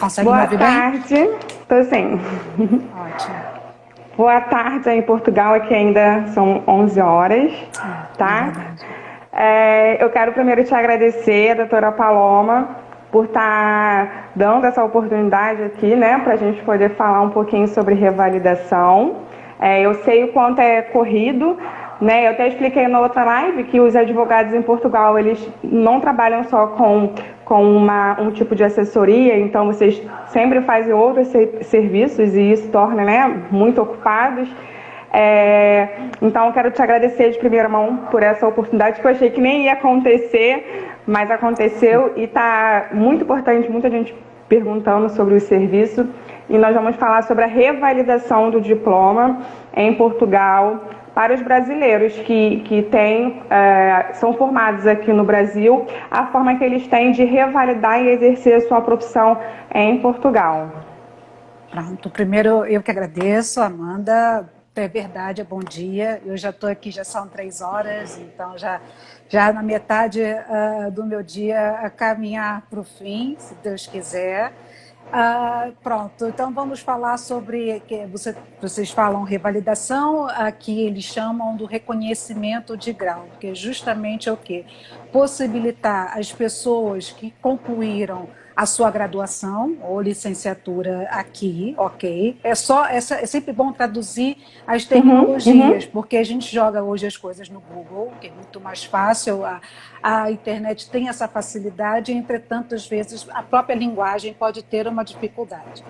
Consegue me Boa ouvir bem? tarde, tô sim. Ótimo. Boa tarde aí em Portugal, aqui ainda são 11 horas, É tá? verdade. Eu quero primeiro te agradecer, doutora Paloma, por estar dando essa oportunidade aqui, né, para a gente poder falar um pouquinho sobre revalidação. Eu sei o quanto é corrido, né? Eu até expliquei na outra live que os advogados em Portugal, eles não trabalham só com um tipo de assessoria, então vocês sempre fazem outros serviços e isso torna, né, muito ocupados. Então eu quero te agradecer de primeira mão por essa oportunidade que eu achei que nem ia acontecer, mas aconteceu e está muito importante, muita gente perguntando sobre o serviço e nós vamos falar sobre a revalidação do diploma em Portugal para os brasileiros que são formados aqui no Brasil, a forma que eles têm de revalidar e exercer a sua profissão em Portugal. Pronto, primeiro eu que agradeço, Amanda. É verdade, bom dia. Eu já estou aqui, já são 3 horas, então já na metade do meu dia a caminhar para o fim, se Deus quiser. Pronto, então vamos falar sobre que vocês falam revalidação, aqui eles chamam do reconhecimento de grau, que é justamente o quê? Possibilitar as pessoas que concluíram a sua graduação ou licenciatura aqui, ok? É sempre bom traduzir as Uhum, terminologias, uhum. porque a gente joga hoje as coisas no Google, que é muito mais fácil, a internet tem essa facilidade, entretanto, às vezes, a própria linguagem pode ter uma dificuldade.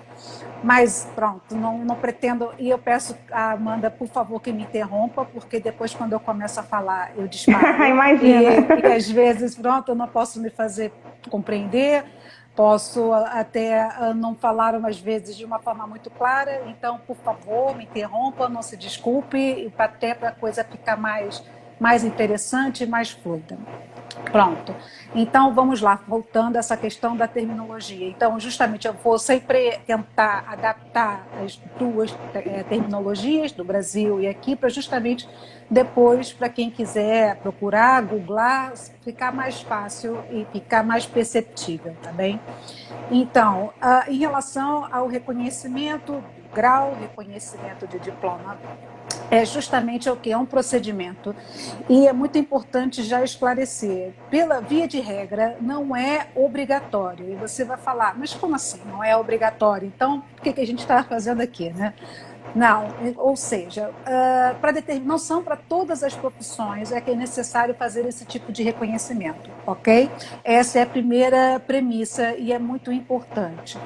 Mas pronto, não pretendo, e eu peço a Amanda, por favor, que me interrompa, porque depois, quando eu começo a falar, eu disparo, Imagina. e às vezes, pronto, eu não posso me fazer compreender, posso até não falar umas vezes de uma forma muito clara, então, por favor, me interrompa, não se desculpe, até para a coisa ficar mais interessante e mais fluida. Pronto. Então, vamos lá, voltando a essa questão da terminologia. Então, justamente, eu vou sempre tentar adaptar as duas terminologias do Brasil e aqui, para justamente depois, para quem quiser procurar, googlar, ficar mais fácil e ficar mais perceptível, tá bem? Então, em relação ao reconhecimento do grau, reconhecimento de diploma, é justamente o que é um procedimento e é muito importante já esclarecer. Pela via de regra, não é obrigatório. E você vai falar, mas como assim? Não é obrigatório? Então, o que a gente está fazendo aqui, né? Não, ou seja, não são para todas as profissões que é necessário fazer esse tipo de reconhecimento, ok? Essa é a primeira premissa e é muito importante.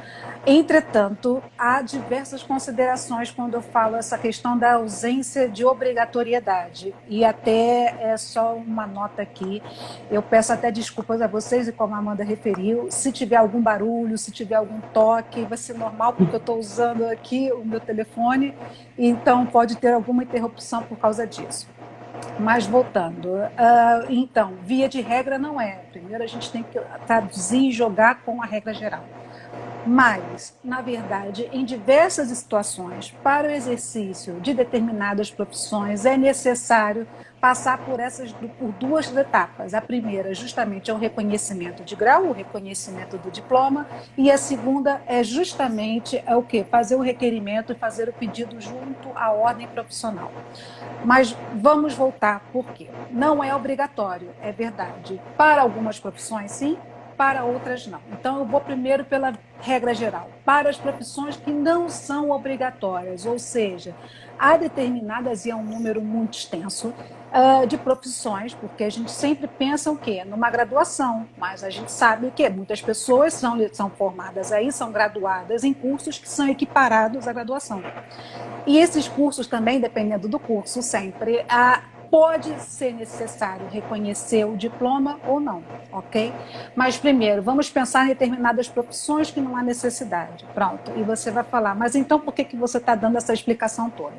Entretanto, há diversas considerações quando eu falo essa questão da ausência de obrigatoriedade. E até é só uma nota aqui, eu peço até desculpas a vocês, e como a Amanda referiu, se tiver algum barulho, se tiver algum toque, vai ser normal, porque eu estou usando aqui o meu telefone, então pode ter alguma interrupção por causa disso. Mas voltando, então, via de regra não é. Primeiro a gente tem que traduzir e jogar com a regra geral. Mas, na verdade, em diversas situações, para o exercício de determinadas profissões, é necessário passar por duas etapas. A primeira, justamente, é o reconhecimento de grau, o reconhecimento do diploma, e a segunda é justamente o quê? Fazer o requerimento e fazer o pedido junto à ordem profissional. Mas vamos voltar, por quê? Não é obrigatório, é verdade. Para algumas profissões, sim, para outras não. Então, eu vou primeiro pela regra geral. Para as profissões que não são obrigatórias, ou seja, há determinadas, e é um número muito extenso, de profissões, porque a gente sempre pensa o quê? Numa graduação, mas a gente sabe que muitas pessoas são formadas aí, são graduadas em cursos que são equiparados à graduação. E esses cursos também, dependendo do curso, sempre pode ser necessário reconhecer o diploma ou não, ok? Mas primeiro, vamos pensar em determinadas profissões que não há necessidade. Pronto, e você vai falar, mas então por que você está dando essa explicação toda?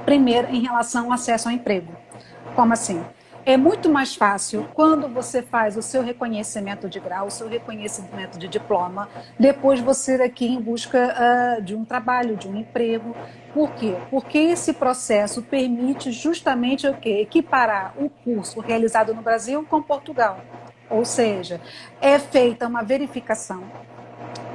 Primeiro, em relação ao acesso ao emprego. Como assim? É muito mais fácil quando você faz o seu reconhecimento de grau, o seu reconhecimento de diploma, depois você ir aqui em busca de um trabalho, de um emprego. Por quê? Porque esse processo permite justamente o quê? Equiparar o curso realizado no Brasil com Portugal. Ou seja, é feita uma verificação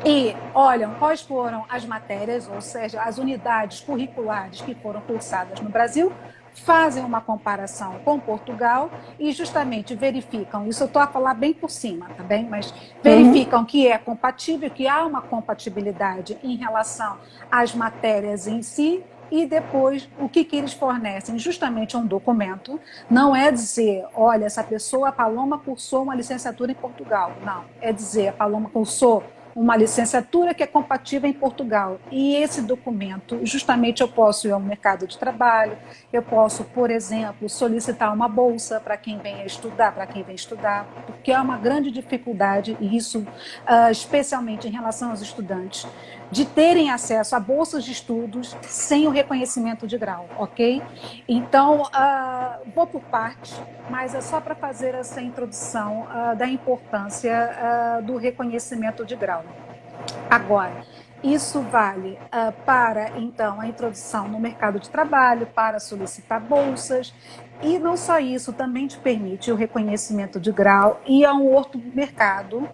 e olham quais foram as matérias, ou seja, as unidades curriculares que foram cursadas no Brasil, fazem uma comparação com Portugal e justamente verificam, isso eu estou a falar bem por cima, tá bem? Mas verificam que é compatível, que há uma compatibilidade em relação às matérias em si e depois o que eles fornecem, justamente um documento, não é dizer, olha, essa pessoa, a Paloma, cursou uma licenciatura em Portugal, não, é dizer, a Paloma cursou uma licenciatura que é compatível em Portugal. E esse documento, justamente eu posso ir ao mercado de trabalho, eu posso, por exemplo, solicitar uma bolsa para quem vem estudar, porque é uma grande dificuldade, e isso especialmente em relação aos estudantes, de terem acesso a bolsas de estudos sem o reconhecimento de grau, ok? Então, vou por partes, mas é só para fazer essa introdução da importância do reconhecimento de grau. Agora, isso vale para, então, a introdução no mercado de trabalho, para solicitar bolsas, e não só isso, também te permite o reconhecimento de grau e a um outro mercado,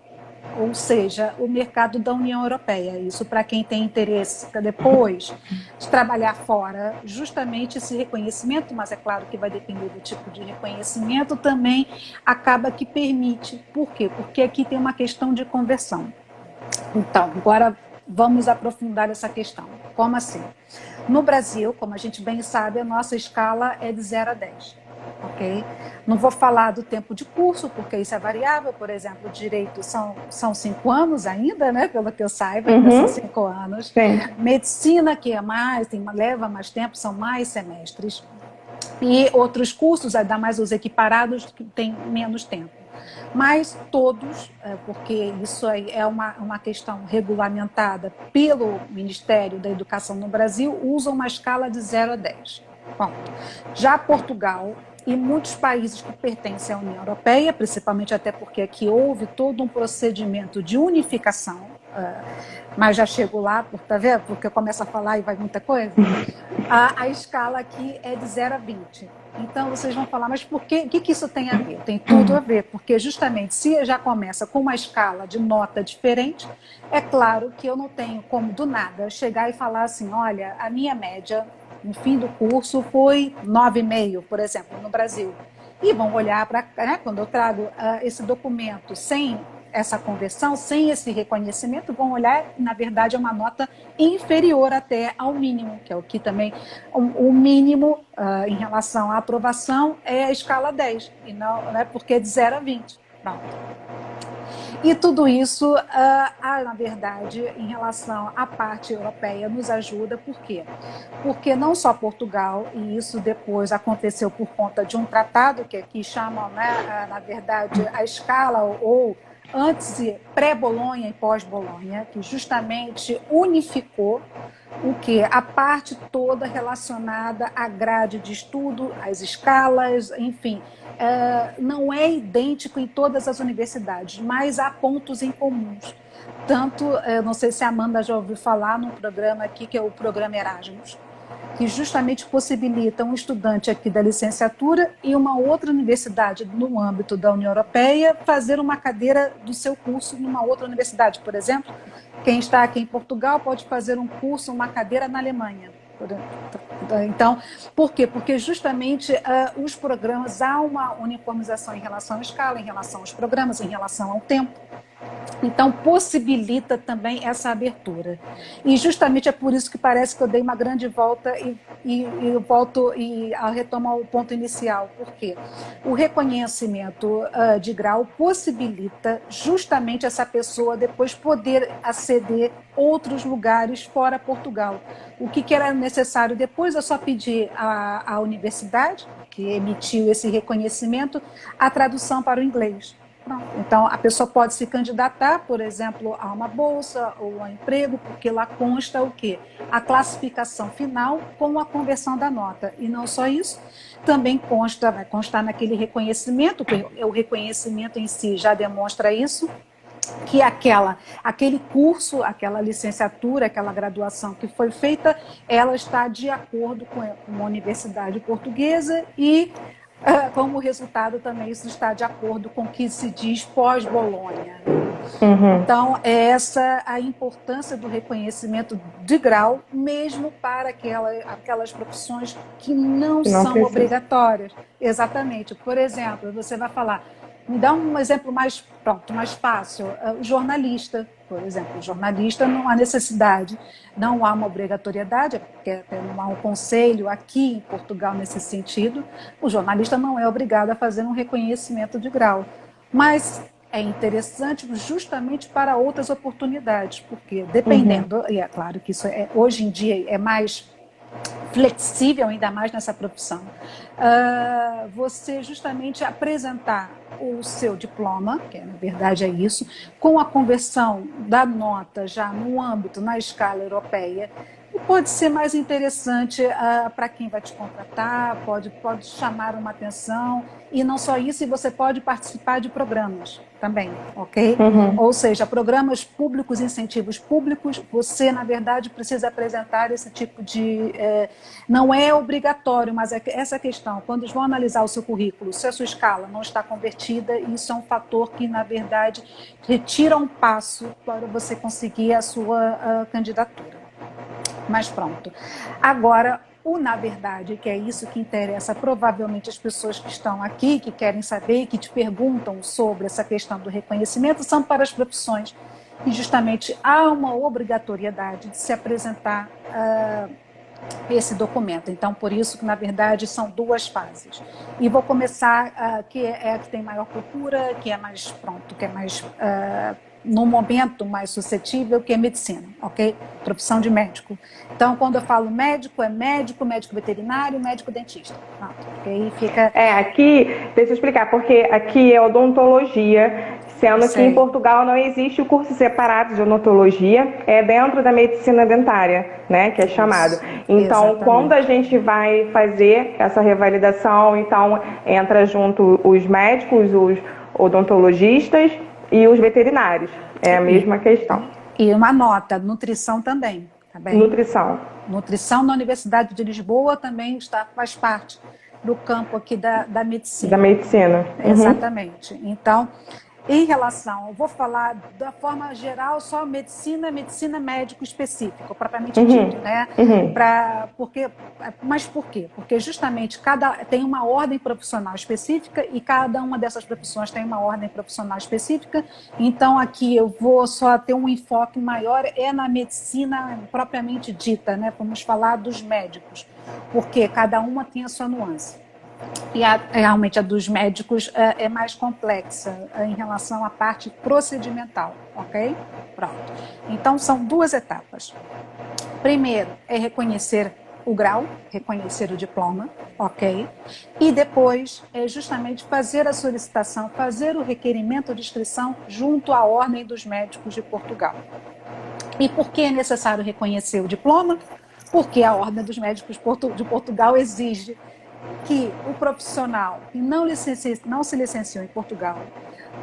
ou seja, o mercado da União Europeia. Isso para quem tem interesse depois de trabalhar fora, justamente esse reconhecimento, mas é claro que vai depender do tipo de reconhecimento, também acaba que permite. Por quê? Porque aqui tem uma questão de conversão. Então, agora vamos aprofundar essa questão. Como assim? No Brasil, como a gente bem sabe, a nossa escala é de 0 a 10. Ok? Não vou falar do tempo de curso, porque isso é variável. Por exemplo, direito são 5 anos ainda, né? Pelo que eu saiba, ainda são 5 anos. Sim. Medicina, que é mais, leva mais tempo, são mais semestres. E outros cursos, ainda mais os equiparados, que têm menos tempo. Mas todos, porque isso é uma questão regulamentada pelo Ministério da Educação no Brasil, usam uma escala de 0 a 10. Bom, já Portugal e muitos países que pertencem à União Europeia, principalmente até porque aqui houve todo um procedimento de unificação, mas já chego lá, tá vendo? Porque eu começo a falar e vai muita coisa. A escala aqui é de 0 a 20. Então, vocês vão falar, mas por que isso tem a ver? Tem tudo a ver, porque justamente se já começa com uma escala de nota diferente, é claro que eu não tenho como, do nada, chegar e falar assim, olha, a minha média no fim do curso foi 9,5, por exemplo, no Brasil. E vão olhar para, né, quando eu trago esse documento sem essa conversão, sem esse reconhecimento, vão olhar, na verdade, é uma nota inferior até ao mínimo, que é o que também, o mínimo em relação à aprovação é a escala 10, e não, né, porque é de 0 a 20. Pronto. E tudo isso, na verdade, em relação à parte europeia, nos ajuda. Por quê? Porque não só Portugal, e isso depois aconteceu por conta de um tratado, que aqui chamam, né, na verdade, a escala ou antes de pré-Bolonha e pós-Bolonha, que justamente unificou o que? A parte toda relacionada à grade de estudo, às escalas, enfim. Não é idêntico em todas as universidades, mas há pontos em comuns. Tanto, não sei se a Amanda já ouviu falar num programa aqui, que é o programa Erasmus, que justamente possibilita um estudante aqui da licenciatura e uma outra universidade no âmbito da União Europeia fazer uma cadeira do seu curso numa outra universidade. Por exemplo, quem está aqui em Portugal pode fazer um curso, uma cadeira na Alemanha. Então, por quê? Porque justamente os programas, há uma uniformização em relação à escala, em relação aos programas, em relação ao tempo. Então, possibilita também essa abertura. E justamente é por isso que parece que eu dei uma grande volta e volto a retomar o ponto inicial. Por quê? O reconhecimento de grau possibilita justamente essa pessoa depois poder aceder a outros lugares fora Portugal. O que era necessário depois é só pedir à universidade, que emitiu esse reconhecimento, a tradução para o inglês. Então, a pessoa pode se candidatar, por exemplo, a uma bolsa ou a emprego, porque lá consta o quê? A classificação final com a conversão da nota. E não só isso, também vai constar naquele reconhecimento, que o reconhecimento em si já demonstra isso, que aquele curso, aquela licenciatura, aquela graduação que foi feita, ela está de acordo com uma universidade portuguesa e como resultado também isso está de acordo com o que se diz pós-Bolonha. Então, é essa a importância do reconhecimento de grau, mesmo para aquelas profissões que não são obrigatórias. Exatamente. Por exemplo, você vai falar, me dá um exemplo mais fácil. O jornalista, por exemplo. O jornalista não há necessidade, não há uma obrigatoriedade, porque até não há um conselho aqui em Portugal nesse sentido. O jornalista não é obrigado a fazer um reconhecimento de grau. Mas é interessante justamente para outras oportunidades, porque dependendo, e é claro que isso hoje em dia é mais flexível, ainda mais nessa profissão, você justamente apresentar o seu diploma, que na verdade é isso, com a conversão da nota já no âmbito, na escala europeia, e pode ser mais interessante para quem vai te contratar, pode chamar uma atenção, e não só isso, e você pode participar de programas também, ok? Ou seja, programas públicos, incentivos públicos, você, na verdade, precisa apresentar esse tipo de... não é obrigatório, mas é essa questão, quando eles vão analisar o seu currículo, se a sua escala não está convertida, isso é um fator que, na verdade, retira um passo para você conseguir a sua candidatura. Mas pronto. Agora, na verdade, que é isso que interessa provavelmente as pessoas que estão aqui, que querem saber, que te perguntam sobre essa questão do reconhecimento, são para as profissões. E justamente há uma obrigatoriedade de se apresentar esse documento. Então, por isso que, na verdade, são duas fases. E vou começar, que é a que tem maior procura, que é mais pronto, que é mais... no momento mais suscetível, que é medicina, ok? Profissão de médico. Então, quando eu falo médico, é médico, médico veterinário, médico dentista. Pronto, porque aí fica... aqui, deixa eu explicar, porque aqui é odontologia, sendo que em Portugal não existe o curso separado de odontologia, é dentro da medicina dentária, né, que é chamado. Então, exatamente. Quando a gente vai fazer essa revalidação, então entra junto os médicos, os odontologistas e os veterinários. É a mesma questão. E uma nota, nutrição também. Tá bem? Nutrição na Universidade de Lisboa também faz parte do campo aqui da medicina. Da medicina. Exatamente. Então, em relação, eu vou falar da forma geral, só medicina médico específico, propriamente dito, né? Mas por quê? Porque justamente tem uma ordem profissional específica e cada uma dessas profissões tem uma ordem profissional específica. Então, aqui eu vou só ter um enfoque maior na medicina propriamente dita, né? Vamos falar dos médicos, porque cada uma tem a sua nuance. E realmente a dos médicos é mais complexa em relação à parte procedimental, ok? Pronto. Então, são duas etapas. Primeiro é reconhecer o grau, reconhecer o diploma, ok? E depois é justamente fazer a solicitação, fazer o requerimento de inscrição junto à Ordem dos Médicos de Portugal. E por que é necessário reconhecer o diploma? Porque a Ordem dos Médicos de Portugal exige que o profissional que não se licenciou em Portugal,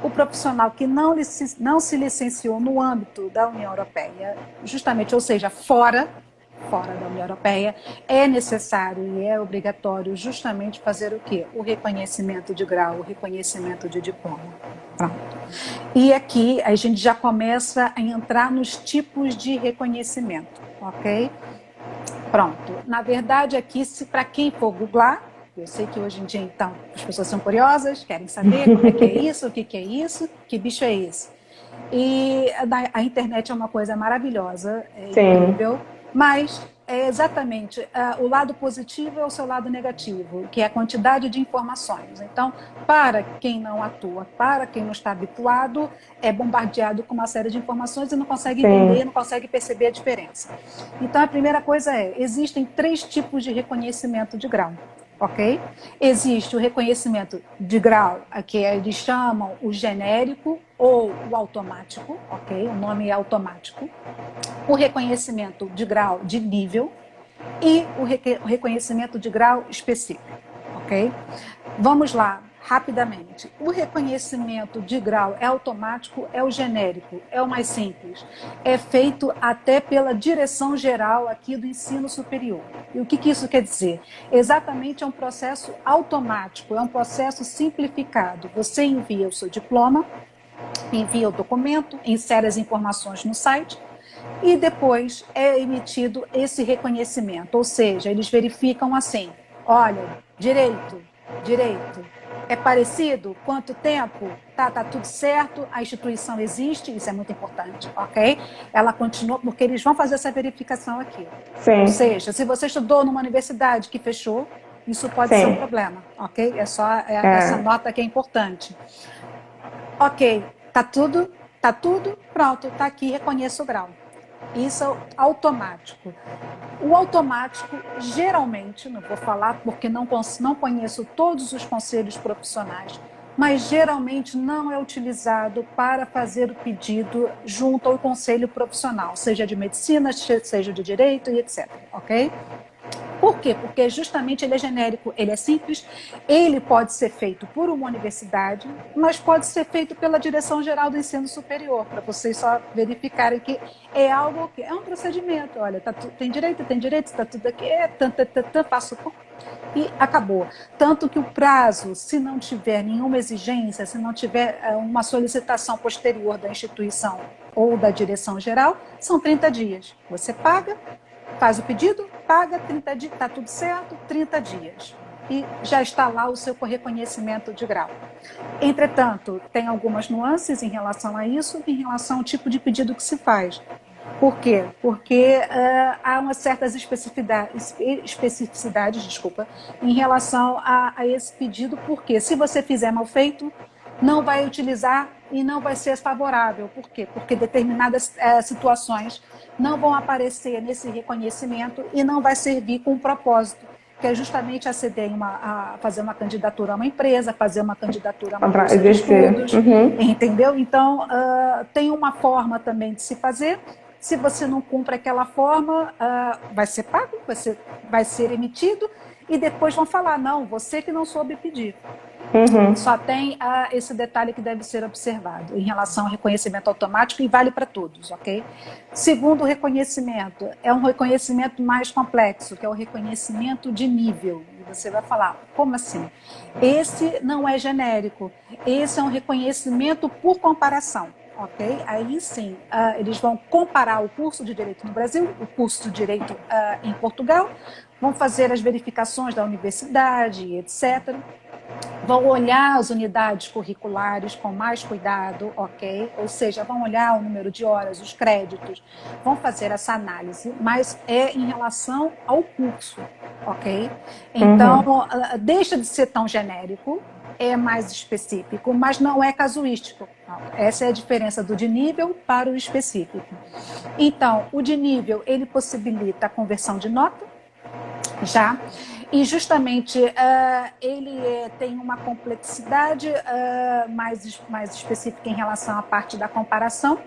o profissional que não se licenciou no âmbito da União Europeia, justamente, ou seja, fora da União Europeia, é necessário e é obrigatório justamente fazer o quê? O reconhecimento de grau, o reconhecimento de diploma. Pronto. E aqui a gente já começa a entrar nos tipos de reconhecimento, ok? Pronto. Na verdade, aqui, para quem for googlar, eu sei que hoje em dia, então, as pessoas são curiosas, querem saber como é que é isso, o que é isso, que bicho é esse. E a internet é uma coisa maravilhosa, é incrível, mas é exatamente o lado positivo é o seu lado negativo, que é a quantidade de informações. Então, para quem não atua, para quem não está habituado, é bombardeado com uma série de informações e não consegue entender, não consegue perceber a diferença. Então, a primeira coisa existem 3 tipos de reconhecimento de grau. Ok? Existe o reconhecimento de grau, que eles chamam o genérico ou o automático, ok? O nome é automático. O reconhecimento de grau de nível e o reconhecimento de grau específico, ok? Vamos lá, rapidamente. O reconhecimento de grau é automático, é o genérico, é o mais simples. É feito até pela direção geral aqui do ensino superior. E o que isso quer dizer? Exatamente é um processo automático, é um processo simplificado. Você envia o seu diploma, envia o documento, insere as informações no site e depois é emitido esse reconhecimento. Ou seja, eles verificam assim, olha, direito, é parecido? Quanto tempo? Tá tudo certo, a instituição existe, isso é muito importante, ok? Ela continua, porque eles vão fazer essa verificação aqui. Sim. Ou seja, se você estudou numa universidade que fechou, isso pode ser um problema, ok? É só essa nota que é importante. Ok, tá tudo, pronto, tá aqui, reconheço o grau. Isso é automático. O automático, geralmente, não vou falar porque não conheço todos os conselhos profissionais, mas geralmente não é utilizado para fazer o pedido junto ao conselho profissional, seja de medicina, seja de direito e etc. Ok? Por quê? Porque justamente ele é genérico, ele é simples, ele pode ser feito por uma universidade, mas pode ser feito pela Direção-Geral do Ensino Superior, para vocês só verificarem que é algo que é um procedimento. Olha, tem direito, está tudo aqui, passo e acabou. Tanto que o prazo, se não tiver nenhuma exigência, se não tiver uma solicitação posterior da instituição ou da direção-geral, são 30 dias. Você paga, faz o pedido, paga 30 dias, está tudo certo, 30 dias. E já está lá o seu reconhecimento de grau. Entretanto, tem algumas nuances em relação a isso, em relação ao tipo de pedido que se faz. Por quê? Porque há umas certas especificidades, em relação a esse pedido, porque se você fizer mal feito, não vai utilizar e não vai ser favorável. Por quê? Porque determinadas situações não vão aparecer nesse reconhecimento e não vai servir com um propósito, que é justamente aceder a fazer uma candidatura a uma empresa, fazer uma candidatura a uma bolsa de estudos, entendeu? Então, tem uma forma também de se fazer. Se você não cumpre aquela forma, vai ser pago, vai ser emitido, e depois vão falar, não, você que não soube pedir. Só tem esse detalhe que deve ser observado em relação ao reconhecimento automático e vale para todos, ok? Segundo reconhecimento, é um reconhecimento mais complexo, que é o reconhecimento de nível. E você vai falar, como assim? Esse não é genérico, esse é um reconhecimento por comparação. Ok? Aí sim, eles vão comparar o curso de Direito no Brasil, o curso de Direito em Portugal, vão fazer as verificações da universidade, etc. Vão olhar as unidades curriculares com mais cuidado, ok? Ou seja, vão olhar o número de horas, os créditos, vão fazer essa análise, mas é em relação ao curso, ok? Então, deixa de ser tão genérico, é mais específico, mas não é casuístico. Essa é a diferença do de nível para o específico. Então, o de nível, ele possibilita a conversão de nota, já, e justamente ele tem uma complexidade mais específica em relação à parte da comparação,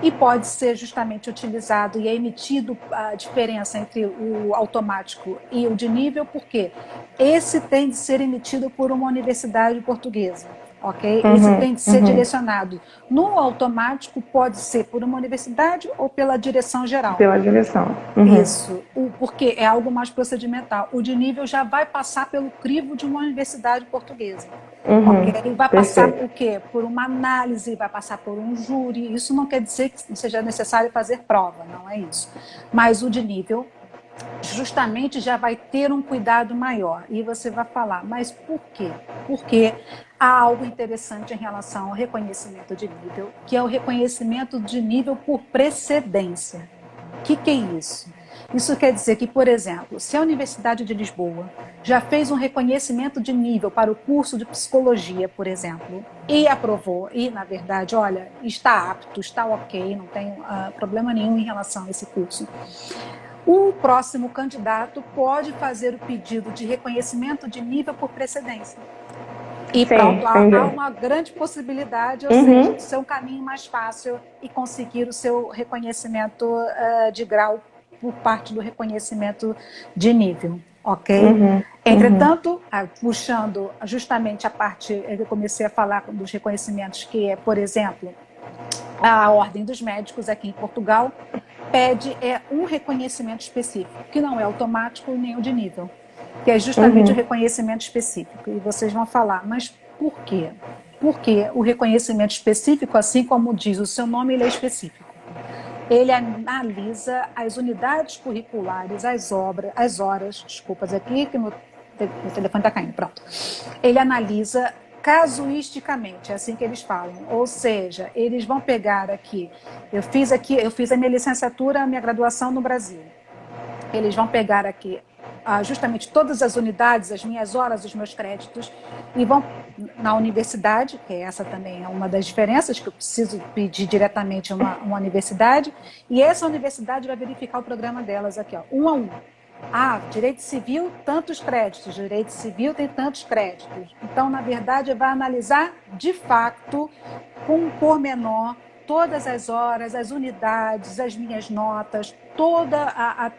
e pode ser justamente utilizado e é emitido a diferença entre o automático e o de nível, porque esse tem de ser emitido por uma universidade portuguesa, ok? Esse tem de ser direcionado. No automático pode ser por uma universidade ou pela direção geral. Pela direção. Isso, porque é algo mais procedimental. O de nível já vai passar pelo crivo de uma universidade portuguesa. Okay? Vai passar por quê? Por uma análise, vai passar por um júri. Isso não quer dizer que seja necessário fazer prova, não é isso. Mas o de nível justamente já vai ter um cuidado maior. E você vai falar, mas por quê? Porque há algo interessante em relação ao reconhecimento de nível, que é o reconhecimento de nível por precedência. O que é isso? Isso quer dizer que, por exemplo, se a Universidade de Lisboa já fez um reconhecimento de nível para o curso de psicologia, por exemplo, e aprovou, e na verdade, olha, está apto, está ok, não tem problema nenhum em relação a esse curso, o próximo candidato pode fazer o pedido de reconhecimento de nível por precedência. E pronto, há uma grande possibilidade, ou seja, de ser um caminho mais fácil e conseguir o seu reconhecimento de grau por parte do reconhecimento de nível, ok? Entretanto, puxando justamente a parte, eu comecei a falar dos reconhecimentos, que é, por exemplo, a Ordem dos Médicos aqui em Portugal pede um reconhecimento específico, que não é automático nem o de nível, que é justamente o reconhecimento específico. E vocês vão falar, mas por quê? Porque o reconhecimento específico, assim como diz o seu nome, ele é específico. Ele analisa as unidades curriculares, as horas, desculpas aqui, que meu telefone está caindo, pronto. Ele analisa casuisticamente, é assim que eles falam. Ou seja, eles vão pegar aqui, eu fiz a minha licenciatura, a minha graduação no Brasil. Eles vão pegar aqui justamente todas as unidades, as minhas horas, os meus créditos, e vão na universidade, que essa também é uma das diferenças, que eu preciso pedir diretamente uma universidade, e essa universidade vai verificar o programa delas aqui, ó, um a um. Direito civil, tantos créditos, direito civil tem tantos créditos. Então, na verdade, vai analisar de fato, com um pormenor, todas as horas, as unidades, as minhas notas,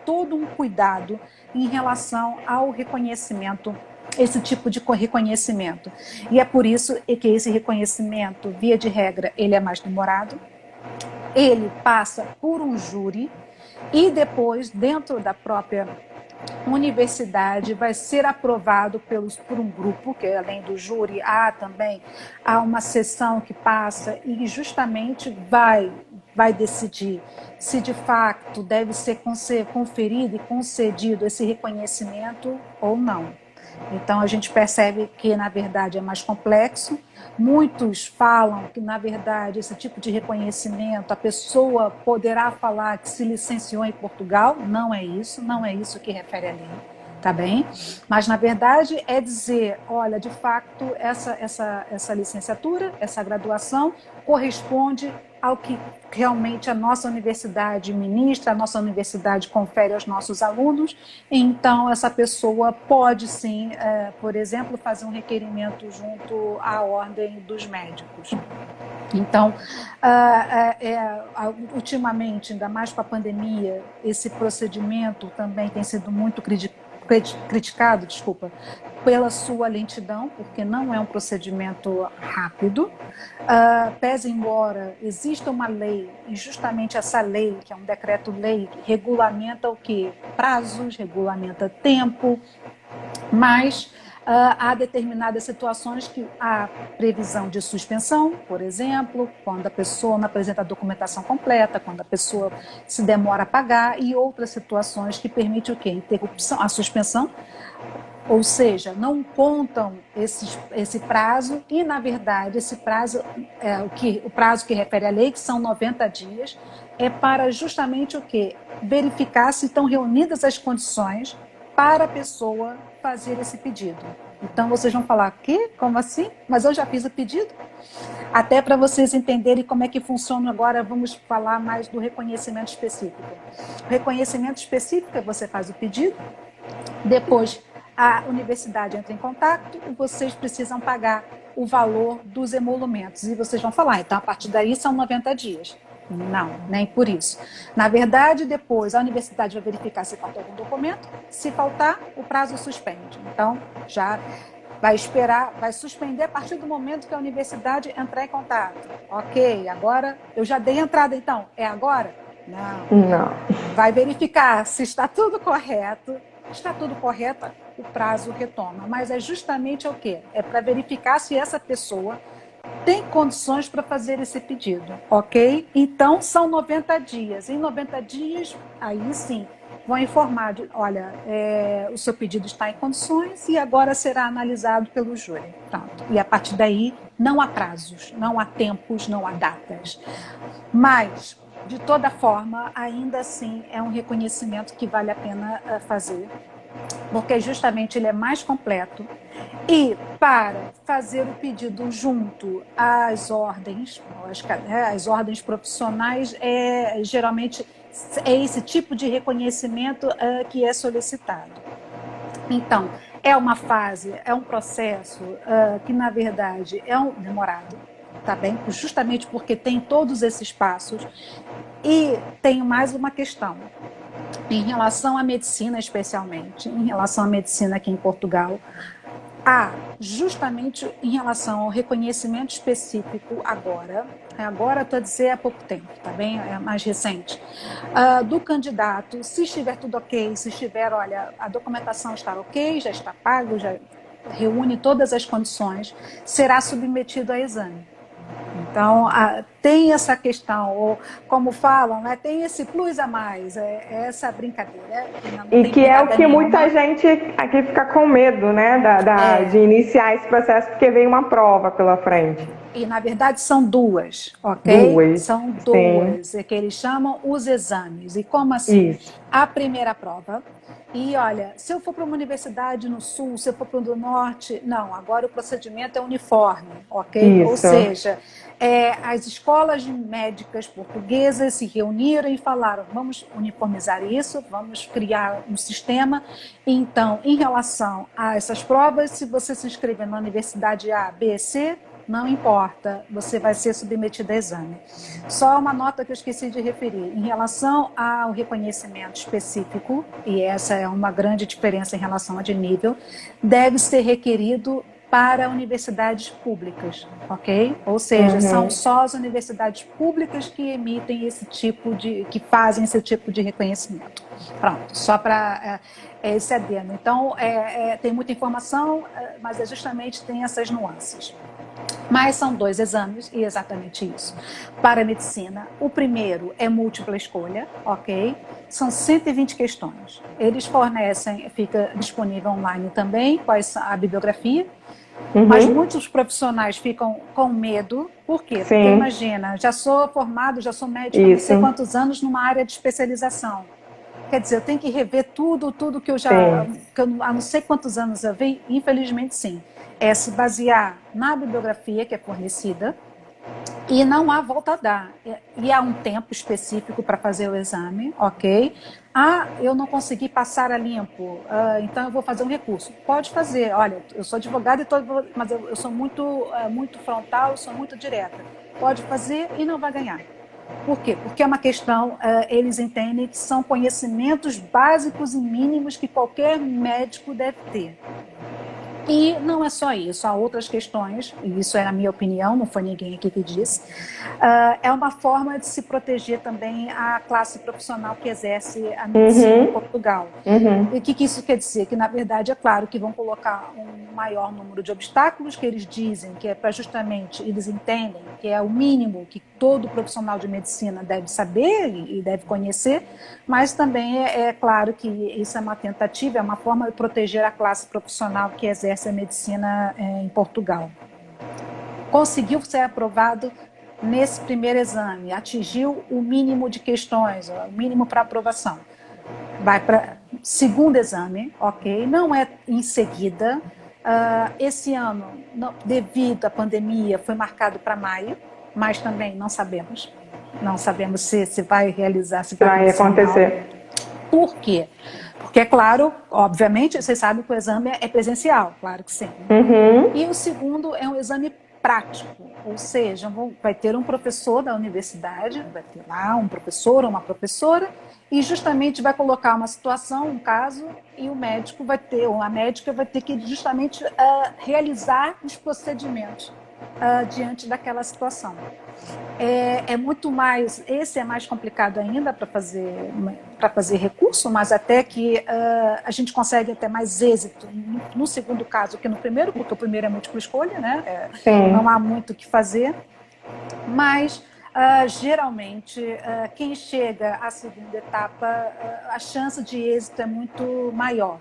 todo um cuidado em relação ao reconhecimento, esse tipo de reconhecimento. E é por isso que esse reconhecimento, via de regra, ele é mais demorado, ele passa por um júri e depois, dentro da própria universidade, vai ser aprovado por um grupo, que além do júri há uma sessão que passa e justamente vai decidir se de fato deve ser conferido e concedido esse reconhecimento ou não. Então a gente percebe que na verdade é mais complexo. Muitos falam que na verdade esse tipo de reconhecimento a pessoa poderá falar que se licenciou em Portugal, não é isso que refere a lei, tá bem? Mas na verdade é dizer, olha, de fato essa licenciatura, essa graduação corresponde ao que realmente a nossa universidade ministra, a nossa universidade confere aos nossos alunos. Então, essa pessoa pode sim, por exemplo, fazer um requerimento junto à ordem dos médicos. Então, ultimamente, ainda mais com a pandemia, esse procedimento também tem sido muito criticado, pela sua lentidão, porque não é um procedimento rápido. Pese embora exista uma lei, e justamente essa lei, que é um decreto-lei, regulamenta o quê? Prazos, regulamenta tempo, mas há determinadas situações que há previsão de suspensão, por exemplo, quando a pessoa não apresenta a documentação completa, quando a pessoa se demora a pagar, e outras situações que permitem o quê? Interrupção, a suspensão, ou seja, não contam esse prazo e, na verdade, esse prazo, o prazo que refere à lei, que são 90 dias, é para justamente o quê? Verificar se estão reunidas as condições para a pessoa fazer esse pedido. Então, vocês vão falar, quê? Como assim? Mas eu já fiz o pedido? Até para vocês entenderem como é que funciona agora, vamos falar mais do reconhecimento específico. O reconhecimento específico é você faz o pedido, depois a universidade entra em contato e vocês precisam pagar o valor dos emolumentos. E vocês vão falar, então a partir daí são 90 dias. Não, nem por isso. Na verdade, depois a universidade vai verificar se faltou algum documento. Se faltar, o prazo suspende. Então, já vai esperar, vai suspender a partir do momento que a universidade entrar em contato. Ok, agora eu já dei entrada, então. É agora? Não. Vai verificar se está tudo correto. Está tudo correto, o prazo retoma. Mas é justamente o quê? É para verificar se essa pessoa tem condições para fazer esse pedido, ok? Então, são 90 dias. Em 90 dias, aí sim, vão informar, olha, o seu pedido está em condições e agora será analisado pelo júri. Pronto. E a partir daí, não há prazos, não há tempos, não há datas. Mas, de toda forma, ainda assim, é um reconhecimento que vale a pena fazer, porque justamente ele é mais completo. E para fazer o pedido junto às ordens, as ordens profissionais, geralmente é esse tipo de reconhecimento que é solicitado. Então, é uma fase, é um processo que, na verdade, é demorado, tá bem? Justamente porque tem todos esses passos. E tem mais uma questão. Em relação à medicina, especialmente, em relação à medicina aqui em Portugal, justamente em relação ao reconhecimento específico agora estou a dizer há pouco tempo, tá bem? É mais recente, do candidato, se estiver tudo ok, se estiver, olha, a documentação está ok, já está pago, reúne todas as condições, será submetido a exame. Então, tem essa questão, ou como falam, né, tem esse plus a mais, essa brincadeira. E que é o que muita gente aqui fica com medo, né, de iniciar esse processo, porque vem uma prova pela frente. E, na verdade, são duas, ok? Duas. São duas, que eles chamam os exames. E como assim? Isso. A primeira prova. E, olha, se eu for para uma universidade no sul, se eu for para o norte, não, agora o procedimento é uniforme, ok? Isso. Ou seja, as escolas médicas portuguesas se reuniram e falaram, vamos uniformizar isso, vamos criar um sistema. Então, em relação a essas provas, se você se inscrever na universidade A, B, C, não importa, você vai ser submetido a exame. Só uma nota que eu esqueci de referir, em relação ao reconhecimento específico, e essa é uma grande diferença em relação a de nível, deve ser requerido para universidades públicas, ok? Ou seja, são só as universidades públicas que emitem esse tipo que fazem esse tipo de reconhecimento. Pronto, só para esse adendo. Então, tem muita informação, mas justamente tem essas nuances. Mas são 2 exames, e exatamente isso. Para a medicina, o primeiro é múltipla escolha, ok? São 120 questões. Eles fornecem, fica disponível online também, a bibliografia, mas muitos profissionais ficam com medo. Por quê? Porque imagina, já sou formado, já sou médico há não sei quantos anos numa área de especialização. Quer dizer, eu tenho que rever tudo que eu já, há não sei quantos anos eu vi, infelizmente sim. É se basear na bibliografia que é fornecida e não há volta a dar. E há um tempo específico para fazer o exame, ok? Eu não consegui passar a limpo, então eu vou fazer um recurso. Pode fazer, olha, eu sou advogada, mas eu sou muito frontal, eu sou muito direta. Pode fazer e não vai ganhar. Por quê? Porque é uma questão, eles entendem que são conhecimentos básicos e mínimos que qualquer médico deve ter. E não é só isso, há outras questões, e isso é a minha opinião, não foi ninguém aqui que disse, é uma forma de se proteger também a classe profissional que exerce a medicina em Portugal. E o que isso quer dizer? Que, na verdade, é claro que vão colocar um maior número de obstáculos, que eles dizem que é para justamente, eles entendem que é o mínimo que todo profissional de medicina deve saber e deve conhecer, mas também é claro que isso é uma tentativa, é uma forma de proteger a classe profissional que exerce a medicina em Portugal. Conseguiu ser aprovado nesse primeiro exame, atingiu o mínimo de questões, o mínimo para aprovação. Vai para segundo exame, ok? Não é em seguida. Esse ano, devido à pandemia, foi marcado para maio, mas também não sabemos. Não sabemos se vai realizar, se vai acontecer. Por quê? Porque, é claro, obviamente, vocês sabem que o exame é presencial, claro que sim. E o segundo é um exame prático, ou seja, vai ter um professor da universidade, vai ter lá um professor ou uma professora, e justamente vai colocar uma situação, um caso, e o médico vai ter, ou a médica vai ter que justamente realizar os procedimentos diante daquela situação. É muito mais, esse é mais complicado ainda para fazer recurso, mas até que a gente consegue até mais êxito no segundo caso que no primeiro, porque o primeiro é múltipla escolha, né? Não há muito o que fazer, mas geralmente quem chega à segunda etapa, a chance de êxito é muito maior.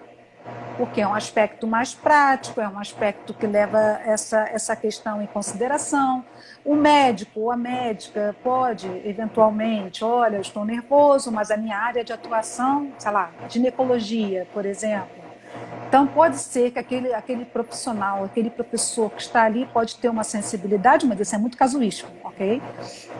Porque é um aspecto mais prático, é um aspecto que leva essa questão em consideração. O médico ou a médica pode, eventualmente, olha, eu estou nervoso, mas a minha área de atuação, sei lá, ginecologia, por exemplo. Então, pode ser que aquele profissional, aquele professor que está ali pode ter uma sensibilidade, mas isso é muito casuístico, ok?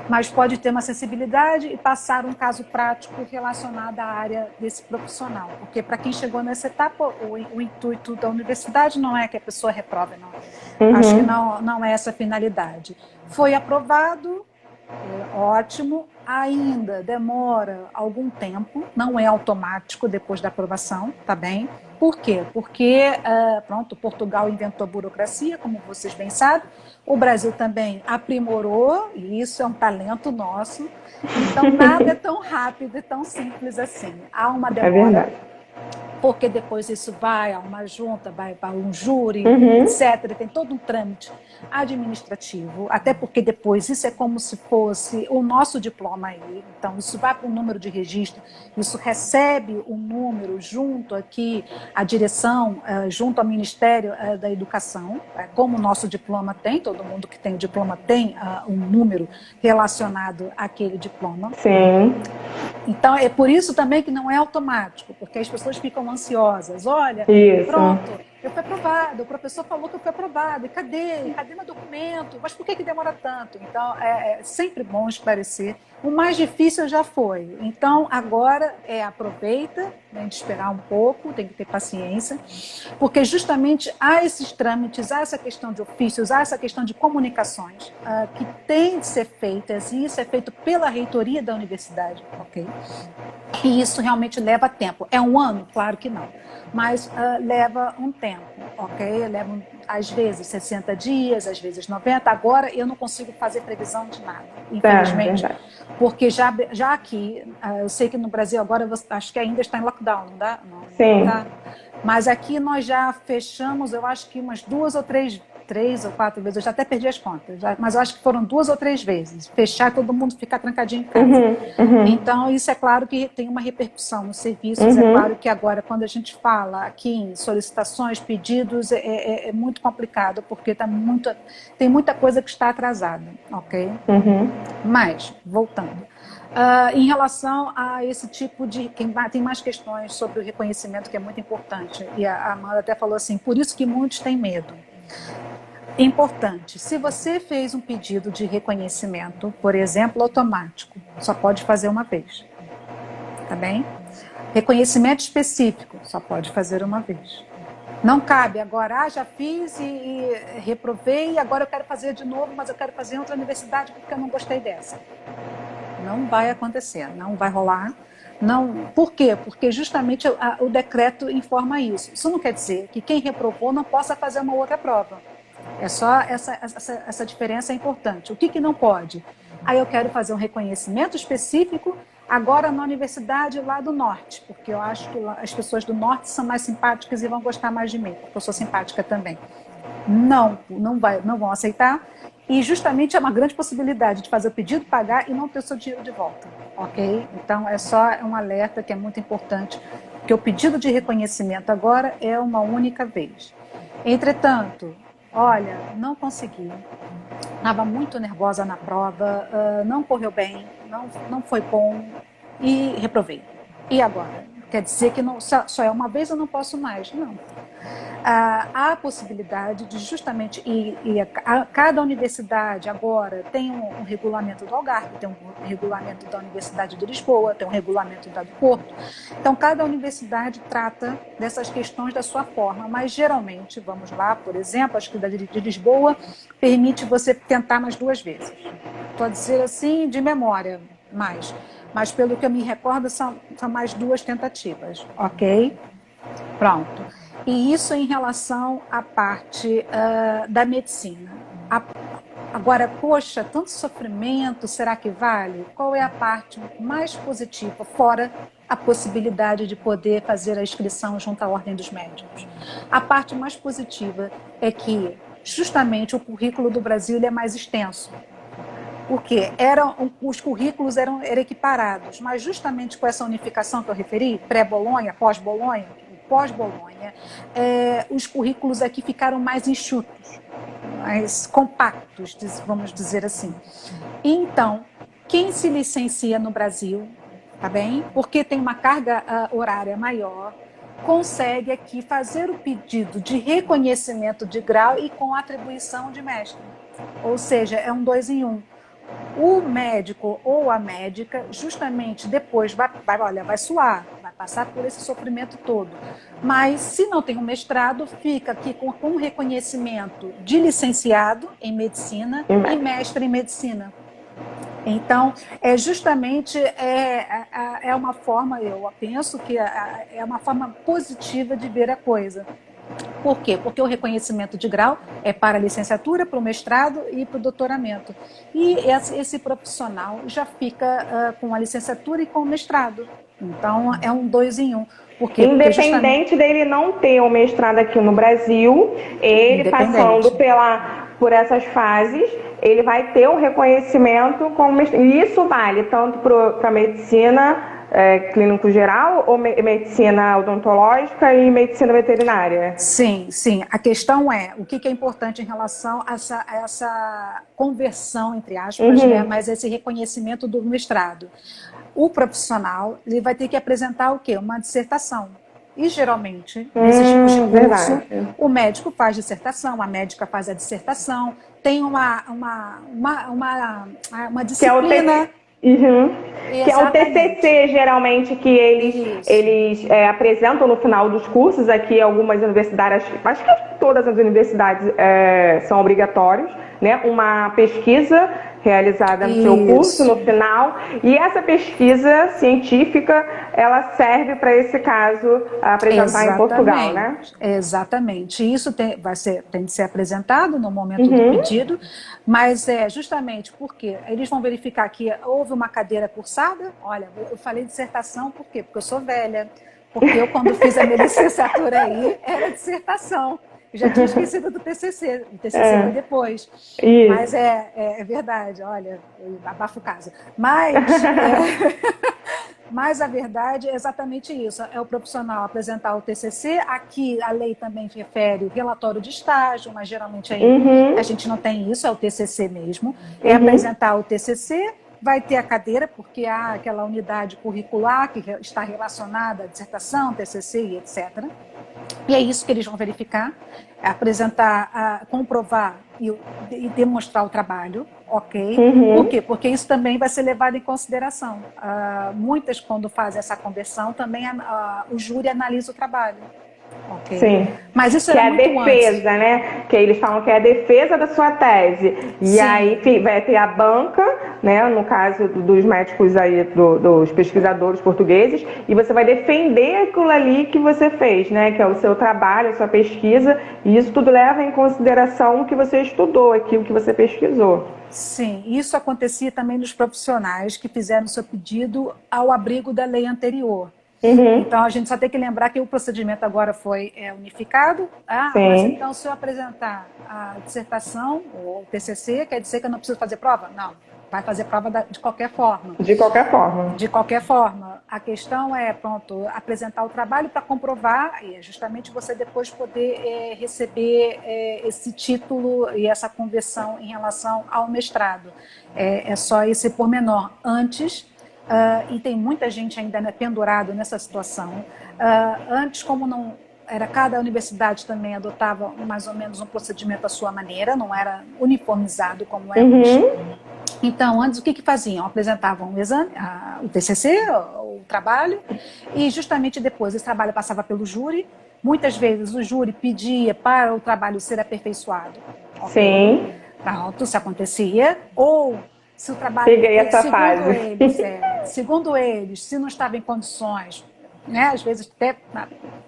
Mas pode ter uma sensibilidade e passar um caso prático relacionado à área desse profissional. Porque para quem chegou nessa etapa, o intuito da universidade não é que a pessoa reprove, não. Acho que não é essa a finalidade. Foi aprovado, ótimo, ainda demora algum tempo, não é automático depois da aprovação, tá bem? Por quê? Porque, Portugal inventou a burocracia, como vocês bem sabem, o Brasil também aprimorou, e isso é um talento nosso, então nada é tão rápido e tão simples assim. Há uma demora. porque depois isso vai a uma junta, vai para um júri, etc. Tem todo um trâmite administrativo, até porque depois isso é como se fosse o nosso diploma aí. Então, isso vai para um número de registro, isso recebe um número junto aqui à direção, junto ao Ministério da Educação, como o nosso diploma tem, todo mundo que tem o diploma tem um número relacionado àquele diploma. Sim. Então, é por isso também que não é automático, porque as pessoas ficam ansiosas. Olha, pronto, eu fui aprovado, o professor falou que eu fui aprovado, e cadê? Cadê meu documento? Mas por que demora tanto? Então, é sempre bom esclarecer. O mais difícil já foi. Então, agora aproveita, né, de esperar um pouco, tem que ter paciência, porque justamente há esses trâmites, há essa questão de ofícios, há essa questão de comunicações que tem de ser feitas, e isso é feito pela reitoria da universidade, ok? E isso realmente leva tempo. É um ano? Claro que não. Mas leva um tempo, ok? Leva, às vezes, 60 dias, às vezes 90. Agora, eu não consigo fazer previsão de nada, infelizmente. Porque já aqui, eu sei que no Brasil agora, acho que ainda está em lockdown, não dá? Não, sim. Tá? Mas aqui nós já fechamos, eu acho que umas 2 ou 3 ou 4 vezes, eu já até perdi as contas, mas eu acho que foram 2 ou 3 vezes, fechar, todo mundo ficar trancadinho em casa. Então, isso é claro que tem uma repercussão nos serviços, é claro que agora, quando a gente fala aqui em solicitações, pedidos, é muito complicado, porque tem muita coisa que está atrasada, ok? Mas, voltando, em relação a esse tipo de... Tem mais questões sobre o reconhecimento, que é muito importante, e a Amanda até falou assim, por isso que muitos têm medo. Importante, se você fez um pedido de reconhecimento, por exemplo, automático, só pode fazer uma vez, tá bem? Reconhecimento específico, só pode fazer uma vez. Não cabe agora, já fiz e reprovei, agora eu quero fazer de novo, mas eu quero fazer em outra universidade porque eu não gostei dessa. Não vai acontecer, não vai rolar. Não, por quê? Porque justamente o decreto informa isso. Isso não quer dizer que quem reprovou não possa fazer uma outra prova. É só essa diferença é importante. O que não pode? Aí eu quero fazer um reconhecimento específico agora na universidade lá do norte, porque eu acho que as pessoas do norte são mais simpáticas e vão gostar mais de mim, porque eu sou simpática também. Não vão aceitar. E justamente é uma grande possibilidade de fazer o pedido, pagar e não ter o seu dinheiro de volta, ok? Então é só um alerta que é muito importante, que o pedido de reconhecimento agora é uma única vez. Entretanto, olha, não consegui, estava muito nervosa na prova, não correu bem, não foi bom e reprovei. E agora? Quer dizer que só é uma vez, eu não posso mais? Não. Há a possibilidade de justamente, cada universidade agora tem um regulamento do Algarve, tem um regulamento da Universidade de Lisboa, tem um regulamento da do Porto. Então, cada universidade trata dessas questões da sua forma, mas geralmente, vamos lá, por exemplo, acho que da de Lisboa permite você tentar mais 2 vezes. Estou a dizer assim de memória, mas pelo que eu me recordo, são mais 2 tentativas, ok? Pronto. E isso em relação à parte da medicina. Agora, poxa, tanto sofrimento, será que vale? Qual é a parte mais positiva, fora a possibilidade de poder fazer a inscrição junto à Ordem dos Médicos? A parte mais positiva é que, justamente, o currículo do Brasil ele é mais extenso. Porque os currículos eram equiparados, mas justamente com essa unificação que eu referi, pré-Bolonha, pós-Bolonha, os currículos aqui ficaram mais enxutos, mais compactos, vamos dizer assim. Então, quem se licencia no Brasil, tá bem? Porque tem uma carga horária maior, consegue aqui fazer o pedido de reconhecimento de grau e com atribuição de mestre. Ou seja, é um 2 em 1. O médico ou a médica, justamente depois vai suar, vai passar por esse sofrimento todo. Mas, se não tem um mestrado, fica aqui com um reconhecimento de licenciado em medicina e mestre em medicina. Então, justamente uma forma, eu penso que é uma forma positiva de ver a coisa. Por quê? Porque o reconhecimento de grau é para a licenciatura, para o mestrado e para o doutoramento. E esse profissional já fica com a licenciatura e com o mestrado. Então, é um 2 em 1. Por quê? Porque Independente dele não ter o mestrado aqui no Brasil, ele passando por essas fases, ele vai ter um reconhecimento como mestrado. E isso vale tanto para medicina clínico geral ou medicina odontológica e medicina veterinária? Sim, sim. A questão é o que é importante em relação a essa conversão, entre aspas, né? Mas esse reconhecimento do mestrado. O profissional ele vai ter que apresentar o quê? Uma dissertação. E geralmente, nesse tipo de curso, o médico faz dissertação, a médica faz a dissertação, tem uma disciplina. Que é o TCC, geralmente, que eles apresentam no final dos cursos. Aqui, algumas universidades, acho que todas as universidades são obrigatórios, né? Uma pesquisa realizada no seu curso, no final. E essa pesquisa científica, ela serve para esse caso apresentar em Portugal, né? Exatamente. Isso tem de ser apresentado no momento do pedido, mas justamente porque eles vão verificar que houve uma cadeira cursada. Olha, eu falei dissertação por quê? Porque eu sou velha. Porque eu, quando fiz a minha licenciatura aí, era dissertação. Eu já tinha esquecido do TCC. O TCC foi depois. Isso. Mas é verdade, olha, eu abafo o caso. Mas a verdade é exatamente isso. É o profissional apresentar o TCC. Aqui a lei também refere relatório de estágio, mas geralmente aí a gente não tem isso, é o TCC mesmo. É apresentar o TCC, vai ter a cadeira, porque há aquela unidade curricular que está relacionada à dissertação, TCC e etc. E é isso que eles vão verificar, apresentar, comprovar e demonstrar o trabalho, ok? Por quê? Porque isso também vai ser levado em consideração. Muitas, quando fazem essa conversão, também o júri analisa o trabalho. Okay. Sim. Mas isso é muito a defesa, antes. Né? Que eles falam que é a defesa da sua tese. E aí vai ter a banca, né? No caso dos médicos aí, dos pesquisadores portugueses, e você vai defender aquilo ali que você fez, né? Que é o seu trabalho, a sua pesquisa, e isso tudo leva em consideração o que você estudou, aquilo que você pesquisou. Sim, isso acontecia também nos profissionais que fizeram seu pedido ao abrigo da lei anterior. Então, a gente só tem que lembrar que o procedimento agora foi unificado. Mas então, se eu apresentar a dissertação, ou o TCC, quer dizer que eu não preciso fazer prova? Não, vai fazer prova de qualquer forma. De qualquer forma. De qualquer forma. A questão é, apresentar o trabalho para comprovar, e é justamente você depois poder receber esse título e essa conversão em relação ao mestrado. É só esse pormenor. Antes... e tem muita gente ainda pendurado nessa situação. Antes, como não era, cada universidade também adotava mais ou menos um procedimento à sua maneira, não era uniformizado como é hoje. Então, antes, o que faziam? Apresentavam o exame, o TCC, o trabalho, e justamente depois esse trabalho passava pelo júri. Muitas vezes o júri pedia para o trabalho ser aperfeiçoado. Sim. Pronto, isso acontecia. Ou se o trabalho, peguei essa fase. Segundo eles, se não estava em condições, né, às vezes até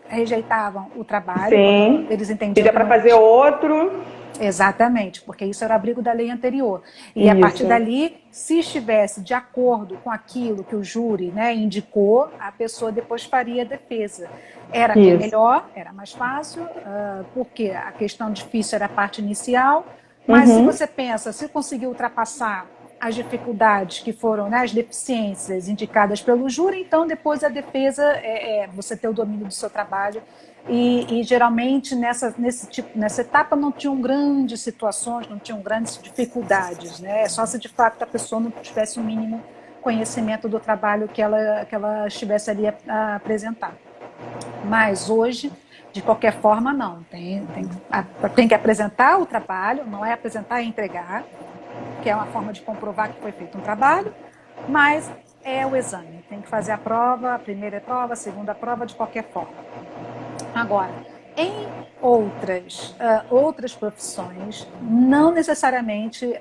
rejeitavam o trabalho. Sim. Eles entendiam. Pedia para fazer outro. Exatamente, porque isso era abrigo da lei anterior. E a partir dali, se estivesse de acordo com aquilo que o júri, né, indicou, a pessoa depois faria a defesa. Era bem melhor, era mais fácil, porque a questão difícil era a parte inicial. Mas se você pensa, se conseguir ultrapassar as dificuldades que foram, né, as deficiências indicadas pelo júri, então depois a defesa você ter o domínio do seu trabalho. E geralmente nessa etapa não tinham grandes situações, não tinham grandes dificuldades, né? Só se de fato a pessoa não tivesse o mínimo conhecimento do trabalho que ela estivesse ali a apresentar. Mas hoje, de qualquer forma, não. Tem que apresentar o trabalho, não é apresentar e entregar, que é uma forma de comprovar que foi feito um trabalho, mas é o exame. Tem que fazer a prova, a primeira prova, a segunda prova, de qualquer forma. Agora, em outras profissões, não necessariamente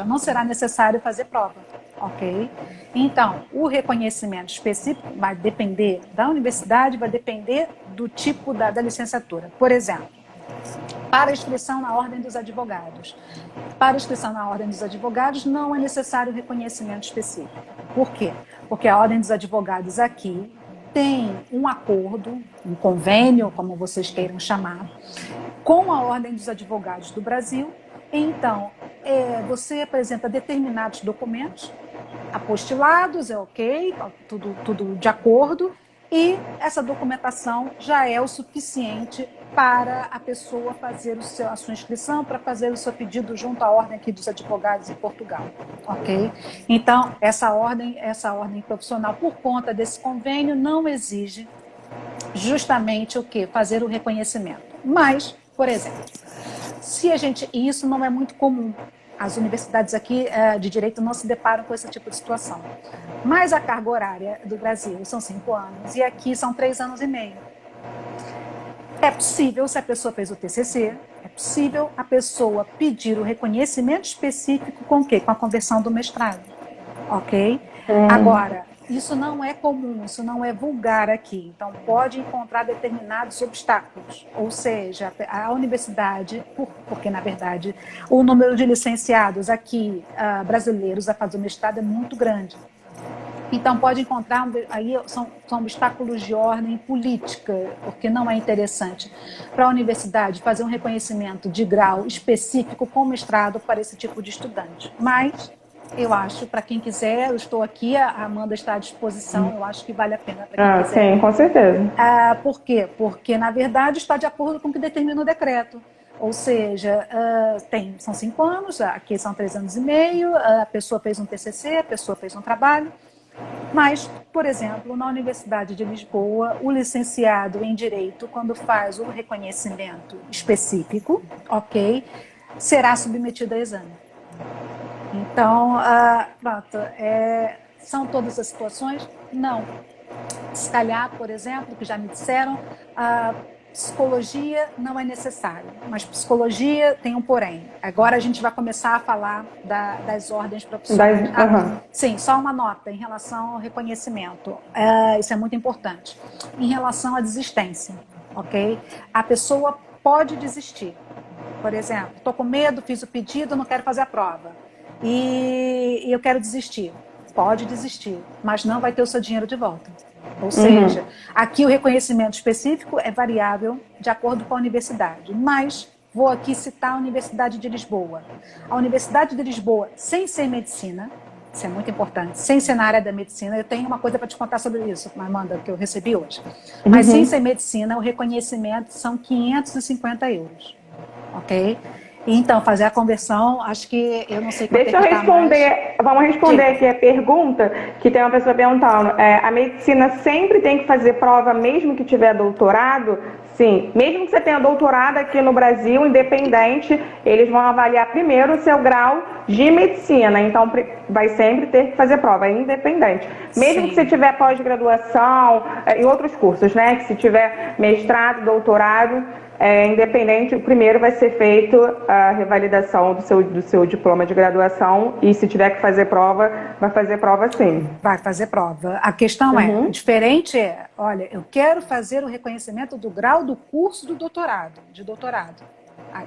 não será necessário fazer prova, ok? Então, o reconhecimento específico vai depender da universidade, vai depender do tipo da licenciatura. Por exemplo, para a inscrição na Ordem dos Advogados. Para a inscrição na Ordem dos Advogados não é necessário reconhecimento específico. Por quê? Porque a Ordem dos Advogados aqui tem um acordo, um convênio, como vocês queiram chamar, com a Ordem dos Advogados do Brasil. Então, você apresenta determinados documentos, apostilados, ok, tudo de acordo, e essa documentação já é o suficiente para a pessoa fazer a sua inscrição, para fazer o seu pedido junto à Ordem aqui dos Advogados em Portugal, ok? Então, essa ordem profissional, por conta desse convênio, não exige justamente o quê? Fazer o reconhecimento. Mas, por exemplo, e isso não é muito comum. As universidades aqui de direito não se deparam com esse tipo de situação. Mas a carga horária do Brasil são 5 anos e aqui são 3 anos e meio. É possível, se a pessoa fez o TCC, é possível a pessoa pedir o reconhecimento específico com o quê? Com a conversão do mestrado, ok? Agora, isso não é comum, isso não é vulgar aqui. Então, pode encontrar determinados obstáculos. Ou seja, a universidade, porque, na verdade, o número de licenciados aqui brasileiros a fazer o mestrado é muito grande. Então, pode encontrar, aí são obstáculos de ordem política, porque não é interessante para a universidade fazer um reconhecimento de grau específico com mestrado para esse tipo de estudante. Mas eu acho, para quem quiser, eu estou aqui, a Amanda está à disposição, eu acho que vale a pena para quem quiser. Sim, com certeza. Por quê? Porque, na verdade, está de acordo com o que determina o decreto. Ou seja, são 5 anos, aqui são 3 anos e meio, a pessoa fez um TCC, a pessoa fez um trabalho. Mas, por exemplo, na Universidade de Lisboa, o licenciado em Direito, quando faz o reconhecimento específico, ok, será submetido a exame. Então, pronto, são todas as situações? Não. Se calhar, por exemplo, que já me disseram, psicologia não é necessário, mas psicologia tem um porém. Agora a gente vai começar a falar das ordens profissionais. Sim, só uma nota em relação ao reconhecimento. Isso é muito importante. Em relação à desistência, ok? A pessoa pode desistir. Por exemplo, estou com medo, fiz o pedido, não quero fazer a prova. E eu quero desistir. Pode desistir, mas não vai ter o seu dinheiro de volta. Ou seja, aqui o reconhecimento específico é variável de acordo com a universidade. Mas vou aqui citar a Universidade de Lisboa. A Universidade de Lisboa, sem ser medicina, isso é muito importante, sem ser na área da medicina, eu tenho uma coisa para te contar sobre isso, Amanda, que eu recebi hoje. Mas sem ser medicina, o reconhecimento são 550 euros. Ok? Então, fazer a conversão, acho que eu não sei quanto. Deixa eu responder, vamos responder aqui a pergunta que tem uma pessoa perguntando. A medicina sempre tem que fazer prova mesmo que tiver doutorado? Sim, mesmo que você tenha doutorado aqui no Brasil, independente, eles vão avaliar primeiro o seu grau de medicina, então vai sempre ter que fazer prova, é independente. Mesmo Sim. que você tiver pós-graduação, em outros cursos, né, que se tiver mestrado, doutorado, independente, o primeiro vai ser feito a revalidação do seu diploma de graduação e se tiver que fazer prova, vai fazer prova sim. Vai fazer prova. A questão diferente olha, eu quero fazer o reconhecimento do grau do curso de doutorado.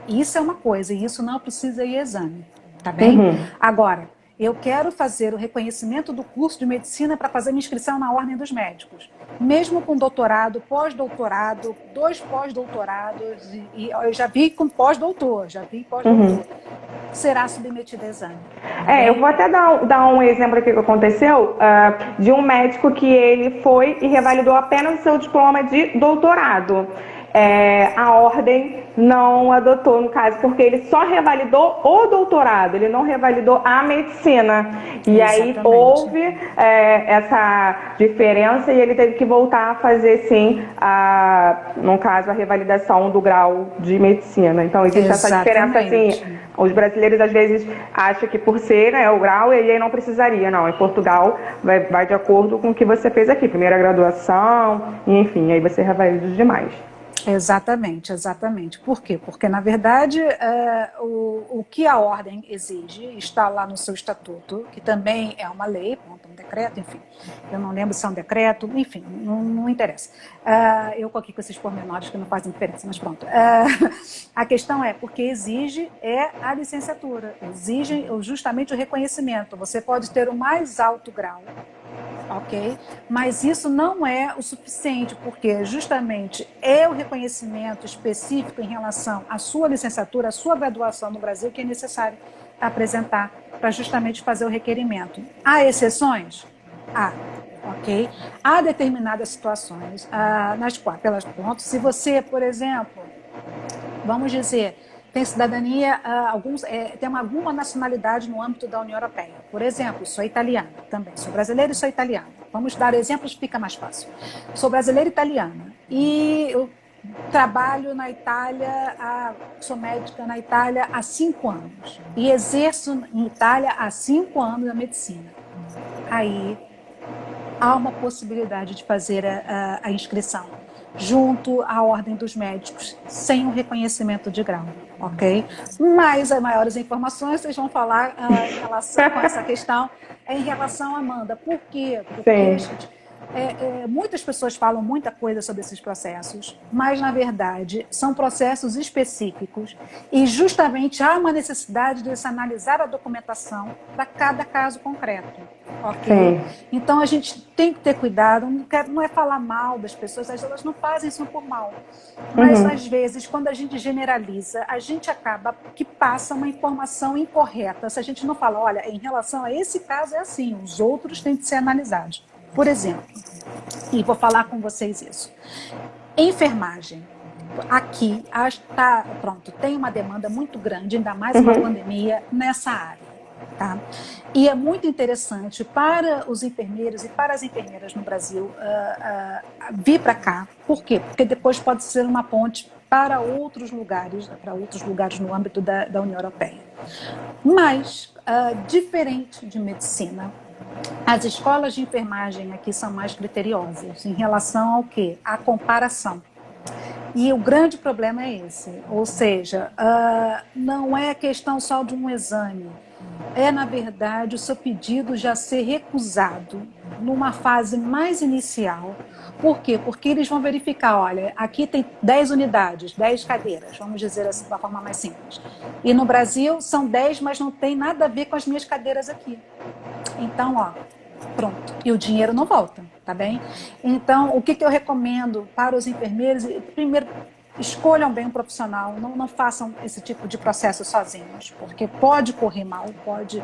Isso é uma coisa e isso não precisa ir exame, tá bem? Agora, eu quero fazer o reconhecimento do curso de medicina para fazer minha inscrição na Ordem dos Médicos. Mesmo com doutorado, pós-doutorado, 2 pós-doutorados, e eu já vi com pós-doutor, será submetido a exame. Eu vou até dar um exemplo aqui que aconteceu, de um médico que ele foi e revalidou apenas o seu diploma de doutorado. A ordem não adotou, no caso, porque ele só revalidou o doutorado, ele não revalidou a medicina. E aí houve essa diferença e ele teve que voltar a fazer, sim, no caso, a revalidação do grau de medicina. Então, existe essa diferença, assim. Os brasileiros, às vezes, acham que por ser o grau, ele aí não precisaria. Não, em Portugal, vai de acordo com o que você fez aqui. Primeira graduação, enfim, aí você revalida os demais. Exatamente, exatamente. Por quê? Porque, na verdade, o que a ordem exige está lá no seu estatuto, que também é uma lei, um decreto, enfim. Eu não lembro se é um decreto, enfim, não interessa. Eu aqui com esses pormenores que não fazem diferença, mas pronto. A questão é porque exige a licenciatura, exige justamente o reconhecimento. Você pode ter o mais alto grau, ok? Mas isso não é o suficiente, porque justamente é o reconhecimento específico em relação à sua licenciatura, à sua graduação no Brasil, que é necessário apresentar para justamente fazer o requerimento. Há exceções? Há, ok? Há determinadas situações nas quais, pelas pontos, se você, por exemplo, vamos dizer, tem cidadania, tem alguma nacionalidade no âmbito da União Europeia. Por exemplo, sou italiana também, sou brasileira e sou italiana. Vamos dar exemplos, fica mais fácil. Sou brasileira e italiana e eu trabalho na Itália, sou médica na Itália há 5 anos e exerço em Itália há 5 anos a medicina. Aí há uma possibilidade de fazer a inscrição junto à Ordem dos Médicos, sem o reconhecimento de grau, ok? Mas as maiores informações vocês vão falar em relação com essa questão, em relação à Amanda. Por quê? Porque, gente, muitas pessoas falam muita coisa sobre esses processos, mas, na verdade, são processos específicos e, justamente, há uma necessidade de se analisar a documentação para cada caso concreto. Ok? Sim. Então a gente tem que ter cuidado, não é falar mal das pessoas, elas não fazem isso por mal. Mas às vezes, quando a gente generaliza, a gente acaba que passa uma informação incorreta. Se a gente não fala, olha, em relação a esse caso é assim, os outros têm que ser analisados. Por exemplo, e vou falar com vocês isso. Enfermagem. Aqui, tem uma demanda muito grande, ainda mais uma pandemia, nessa área. Tá? E é muito interessante para os enfermeiros e para as enfermeiras no Brasil vir para cá. Por quê? Porque depois pode ser uma ponte para outros lugares no âmbito da União Europeia. Mas, diferente de medicina, as escolas de enfermagem aqui são mais criteriosas em relação ao quê? À comparação. E o grande problema é esse, ou seja, não é questão só de um exame, é, na verdade, o seu pedido já ser recusado numa fase mais inicial. Por quê? Porque eles vão verificar, olha, aqui tem 10 unidades, 10 cadeiras, vamos dizer assim, de uma forma mais simples. E no Brasil são 10, mas não tem nada a ver com as minhas cadeiras aqui. Então, pronto. E o dinheiro não volta, tá bem? Então, o que eu recomendo para os enfermeiros? Primeiro, escolham bem um profissional, não façam esse tipo de processo sozinhos, porque pode correr mal, pode.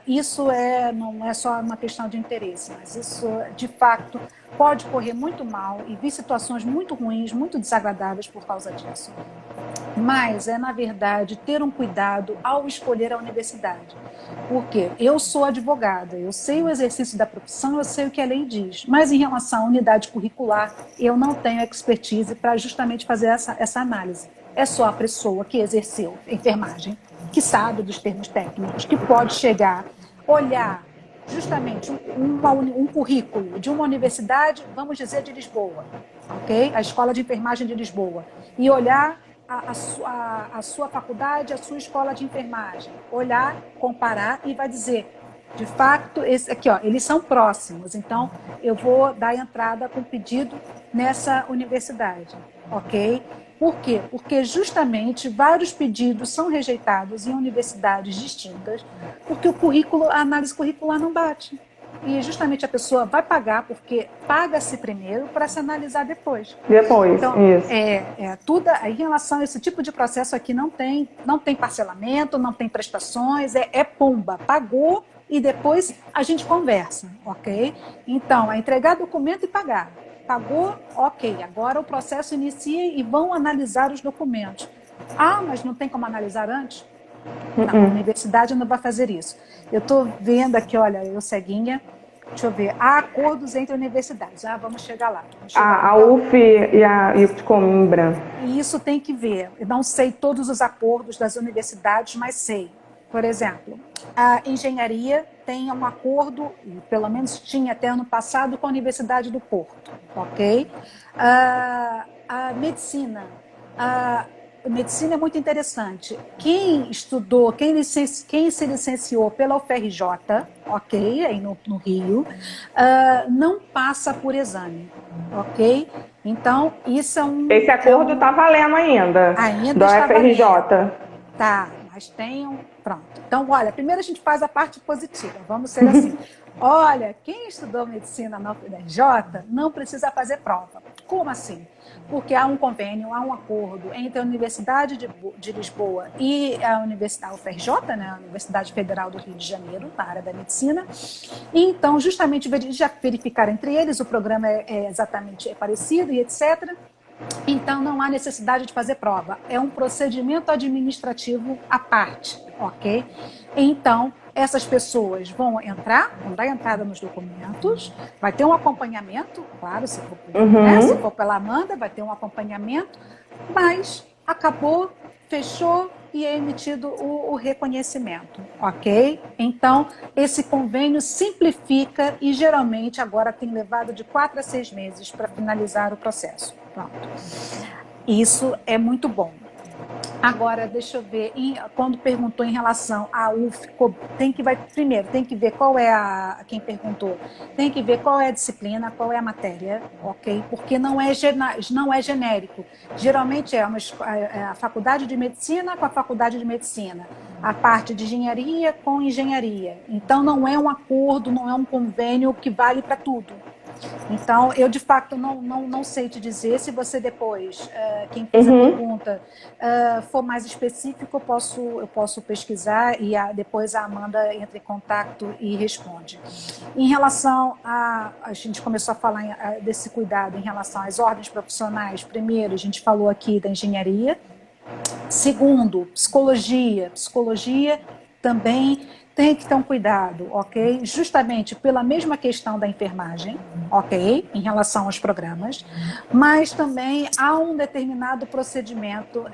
Isso não é só uma questão de interesse, mas isso, de fato, pode correr muito mal e vir situações muito ruins, muito desagradáveis por causa disso. Mas na verdade, ter um cuidado ao escolher a universidade. Porque eu sou advogada, eu sei o exercício da profissão, eu sei o que a lei diz, mas em relação à unidade curricular, eu não tenho expertise para justamente fazer essa análise. É só a pessoa que exerceu enfermagem, que sabe dos termos técnicos, que pode chegar, olhar justamente um currículo de uma universidade, vamos dizer, de Lisboa, ok? A Escola de Enfermagem de Lisboa, e olhar a sua faculdade, a sua escola de enfermagem, olhar, comparar e vai dizer, de fato, eles são próximos, então eu vou dar entrada com pedido nessa universidade, ok? Por quê? Porque justamente vários pedidos são rejeitados em universidades distintas, porque a análise curricular não bate. E justamente a pessoa vai pagar, porque paga-se primeiro para se analisar depois. Então, isso. Tudo em relação a esse tipo de processo aqui não tem parcelamento, não tem prestações, pumba, pagou e depois a gente conversa, ok? Então, é entregar documento e pagar. Pagou, ok, agora o processo inicia e vão analisar os documentos. Mas não tem como analisar antes? Não, a universidade não vai fazer isso. Eu estou vendo aqui, olha, eu ceguinha, deixa eu ver, há acordos entre universidades, vamos chegar lá. A UF e a Coimbra. E isso tem que ver, eu não sei todos os acordos das universidades, mas sei. Por exemplo, a engenharia tem um acordo, pelo menos tinha até ano passado, com a Universidade do Porto, ok? a medicina. A medicina é muito interessante. Quem estudou, quem se licenciou pela UFRJ, ok, aí no Rio, não passa por exame, ok? Então, isso é um... Esse acordo está valendo ainda, Ainda da está UFRJ. valendo. Tá, mas tem um... Pronto. Então, olha, primeiro a gente faz a parte positiva. Vamos ser assim. Olha, quem estudou medicina na UFRJ não precisa fazer prova. Como assim? Porque há um convênio, há um acordo entre a Universidade de Lisboa e a Universidade UFRJ, né, a Universidade Federal do Rio de Janeiro, na área da medicina. E então, justamente, já verificaram entre eles, o programa exatamente parecido e etc., então, não há necessidade de fazer prova. É um procedimento administrativo à parte, ok? Então, essas pessoas vão dar entrada nos documentos, vai ter um acompanhamento, claro, se for pela Amanda, vai ter um acompanhamento, mas acabou, fechou e é emitido o reconhecimento, ok? Então, esse convênio simplifica e geralmente agora tem levado de 4 a 6 meses para finalizar o processo. Pronto. Isso é muito bom. Agora, deixa eu ver, quando perguntou em relação à UF, primeiro, tem que ver qual é quem perguntou, tem que ver qual é a disciplina, qual é a matéria, ok? Porque não é genérico. Geralmente é a faculdade de medicina com a faculdade de medicina, a parte de engenharia com engenharia. Então, não é um acordo, não é um convênio que vale para tudo. Então, eu de fato não sei te dizer. Se você depois, quem fez a pergunta, for mais específico, eu posso pesquisar e depois a Amanda entra em contato e responde. Em relação a gente começou a falar desse cuidado em relação às ordens profissionais. Primeiro, a gente falou aqui da engenharia. Segundo, psicologia também tem que ter um cuidado, ok? Justamente pela mesma questão da enfermagem, ok? Em relação aos programas, mas também há um determinado procedimento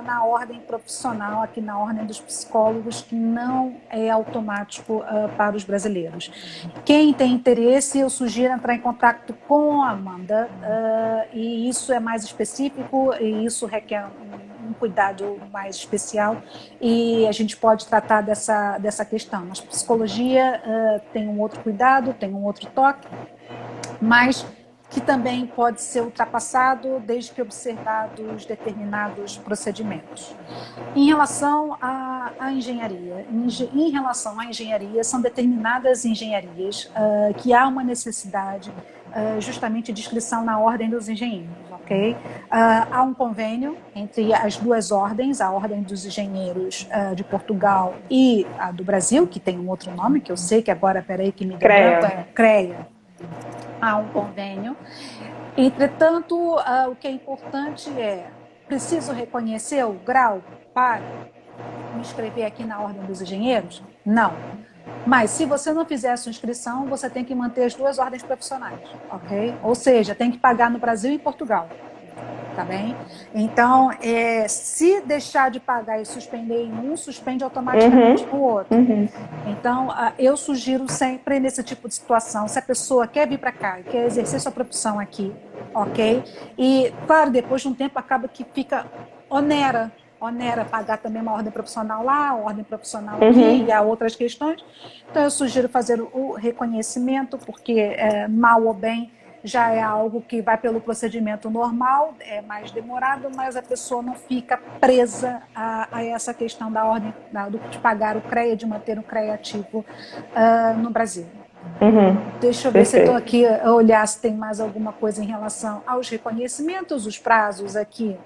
na ordem profissional, aqui na ordem dos psicólogos, que não é automático para os brasileiros. Quem tem interesse, eu sugiro entrar em contato com a Amanda, e isso é mais específico, e isso requer um cuidado mais especial, e a gente pode tratar dessa questão. Mas psicologia tem um outro cuidado, tem um outro toque, mas que também pode ser ultrapassado desde que observados determinados procedimentos. Em relação à engenharia, são determinadas engenharias que há uma necessidade justamente de inscrição na ordem dos engenheiros, ok? Há um convênio entre as duas ordens, a ordem dos engenheiros de Portugal e a do Brasil, que tem um outro nome, que eu sei que agora, que me deu branco, CREA. Há um convênio. Entretanto, o que é importante preciso reconhecer o grau para me inscrever aqui na ordem dos engenheiros? Não. Mas se você não fizer a sua inscrição, você tem que manter as duas ordens profissionais, ok? Ou seja, tem que pagar no Brasil e em Portugal, tá bem? Então, se deixar de pagar e suspender em um, suspende automaticamente no outro. Então, eu sugiro sempre nesse tipo de situação, se a pessoa quer vir para cá e quer exercer sua profissão aqui, ok? E, claro, depois de um tempo acaba que fica onera pagar também uma ordem profissional lá, ordem profissional aqui, e há outras questões. Então, eu sugiro fazer o reconhecimento, porque mal ou bem já é algo que vai pelo procedimento normal, é mais demorado, mas a pessoa não fica presa a essa questão da ordem, de pagar o CREA, de manter o CREA ativo no Brasil. Deixa eu ver se eu estou aqui a olhar se tem mais alguma coisa em relação aos reconhecimentos, os prazos aqui.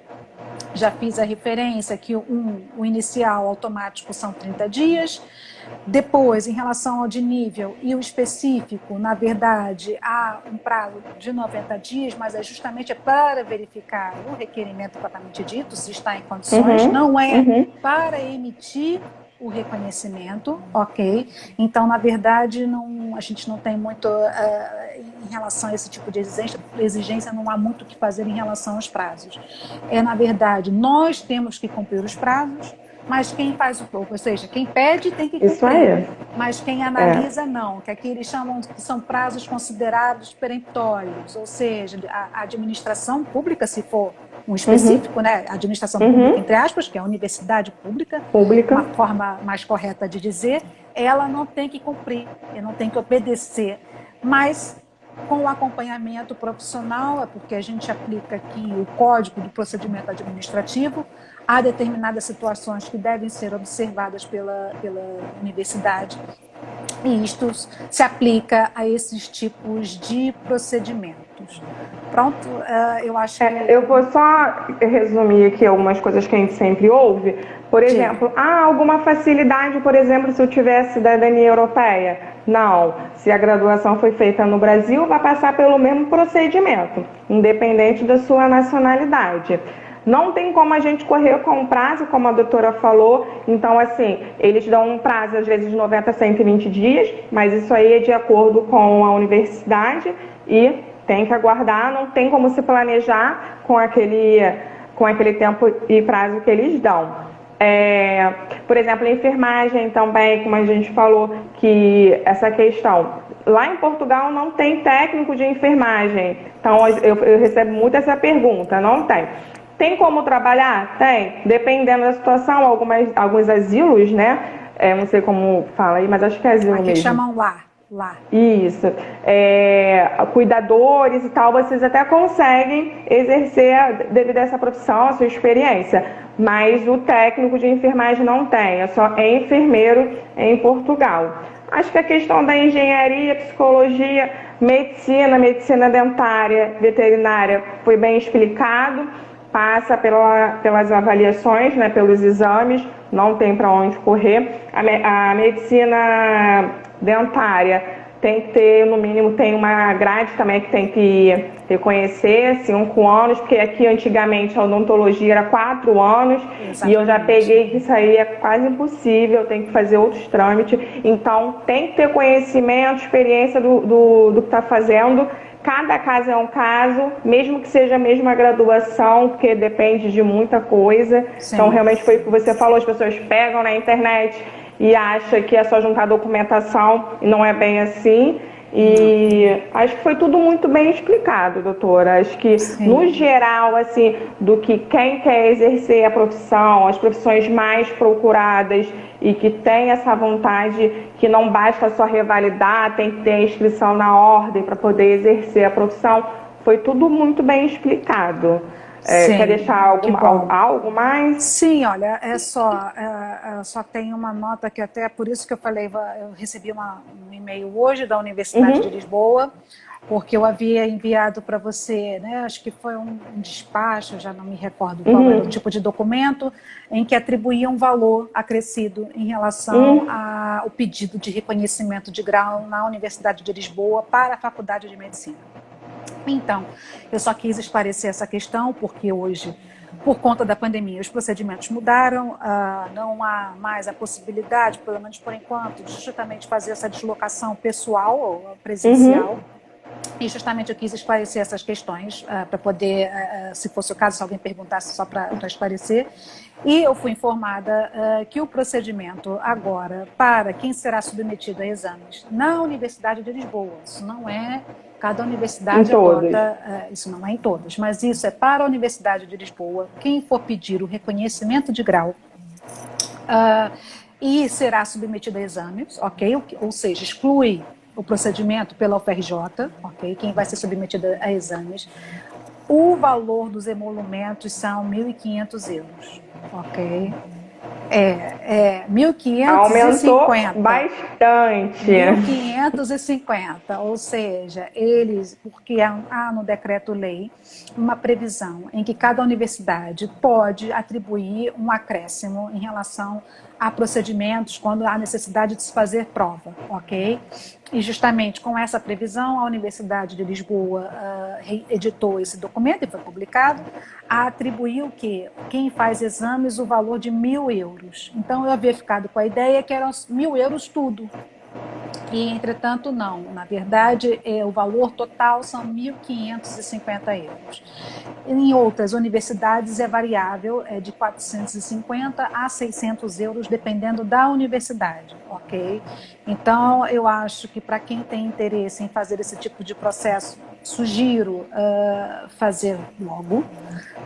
Já fiz a referência que o inicial automático são 30 dias. Depois, em relação ao de nível e o específico, na verdade, há um prazo de 90 dias, mas justamente para verificar o requerimento propriamente dito, se está em condições, não é para emitir o reconhecimento, ok? Então, na verdade, a gente não tem muito, em relação a esse tipo de exigência, não há muito o que fazer em relação aos prazos. Na verdade, nós temos que cumprir os prazos, mas quem faz o ou seja, quem pede tem que Isso cumprir, aí. mas quem analisa não, que aqui eles chamam que são prazos considerados peremptórios, ou seja, a administração pública, se for um específico, né, administração pública, entre aspas, que é a universidade pública, Pública. uma forma mais correta de dizer, ela não tem que cumprir, não tem que obedecer, mas com o acompanhamento profissional, é porque a gente aplica aqui o Código do Procedimento Administrativo, há determinadas situações que devem ser observadas pela universidade, e isto se aplica a esses tipos de procedimentos. Pronto, eu acho que... Eu vou só resumir aqui algumas coisas que a gente sempre ouve. Por exemplo, alguma facilidade, por exemplo, se eu tiver cidadania europeia? Não. Se a graduação foi feita no Brasil, vai passar pelo mesmo procedimento, independente da sua nacionalidade. Não tem como a gente correr com o prazo, como a doutora falou. Então, assim, eles dão um prazo, às vezes, de 90 a 120 dias, mas isso aí é de acordo com a universidade e tem que aguardar, não tem como se planejar com aquele tempo e prazo que eles dão. Por exemplo, a enfermagem também, como a gente falou, que essa questão... Lá em Portugal não tem técnico de enfermagem, então eu recebo muito essa pergunta, não tem. Tem como trabalhar? Tem. Dependendo da situação, alguns asilos, né? Não sei como fala aí, mas acho que é asilo mesmo. Aqui chamam lar. Isso. Cuidadores e tal, vocês até conseguem exercer devido a essa profissão, a sua experiência. Mas o técnico de enfermagem não tem, é só enfermeiro em Portugal. Acho que a questão da engenharia, psicologia, medicina dentária, veterinária foi bem explicado. Passa pelas avaliações, né, pelos exames, não tem para onde correr. A medicina dentária tem que ter, no mínimo, tem uma grade também que tem que reconhecer, 5 anos, porque aqui antigamente a odontologia era 4 anos. Exatamente. E eu já peguei que isso aí é quase impossível, tem que fazer outros trâmites. Então tem que ter conhecimento, experiência do que está fazendo. Cada caso é um caso, mesmo que seja a mesma graduação, porque depende de muita coisa. Sim. Então, realmente foi o que você falou, as pessoas pegam na internet e acham que é só juntar documentação, e não é bem assim. E acho que foi tudo muito bem explicado, doutora. Acho que, sim, no geral, assim, do que quem quer exercer a profissão, as profissões mais procuradas e que tem essa vontade, que não basta só revalidar, tem que ter a inscrição na ordem para poder exercer a profissão, foi tudo muito bem explicado. Quer deixar algo mais? Sim, olha, só tem uma nota que até por isso que eu falei, eu recebi um e-mail hoje da Universidade de Lisboa, porque eu havia enviado para você, né, acho que foi um despacho, já não me recordo qual era o tipo de documento, em que atribuía um valor acrescido em relação ao pedido de reconhecimento de grau na Universidade de Lisboa para a Faculdade de Medicina. Então, eu só quis esclarecer essa questão, porque hoje, por conta da pandemia, os procedimentos mudaram, não há mais a possibilidade, pelo menos por enquanto, de justamente fazer essa deslocação pessoal ou presencial. E justamente eu quis esclarecer essas questões, para poder, se fosse o caso, se alguém perguntasse, só para esclarecer. E eu fui informada que o procedimento agora, para quem será submetido a exames na Universidade de Lisboa, isso não é... Cada universidade adota, isso não é em todas, mas isso é para a Universidade de Lisboa, quem for pedir o reconhecimento de grau e será submetido a exames, ok? Ou seja, exclui o procedimento pela UFRJ, ok? Quem vai ser submetido a exames. O valor dos emolumentos são 1.500 euros, ok? 1.550. Aumentou bastante. 1.550, ou seja, porque há no decreto-lei uma previsão em que cada universidade pode atribuir um acréscimo em relação a procedimentos quando há necessidade de se fazer prova, ok? E justamente com essa previsão, a Universidade de Lisboa editou esse documento e foi publicado, a atribuir o quê? Quem faz exames o valor de 1.000 euros. Então eu havia ficado com a ideia que eram 1.000 euros tudo. E, entretanto, não. Na verdade, o valor total são 1.550 euros. Em outras universidades é variável, é de 450 a 600 euros, dependendo da universidade, ok? Então, eu acho que para quem tem interesse em fazer esse tipo de processo, sugiro fazer logo,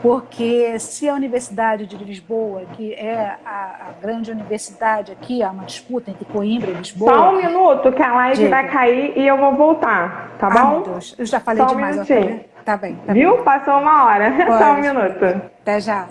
porque se a Universidade de Lisboa, que é a grande universidade aqui, há uma disputa entre Coimbra e Lisboa... Só um minuto que a live Diga. vai cair e eu vou voltar, tá bom? Meu Deus, eu já falei Só um demais. minutinho. Tá bem, tá Viu? bem. Passou uma hora. Só um Pode. minuto. Até já.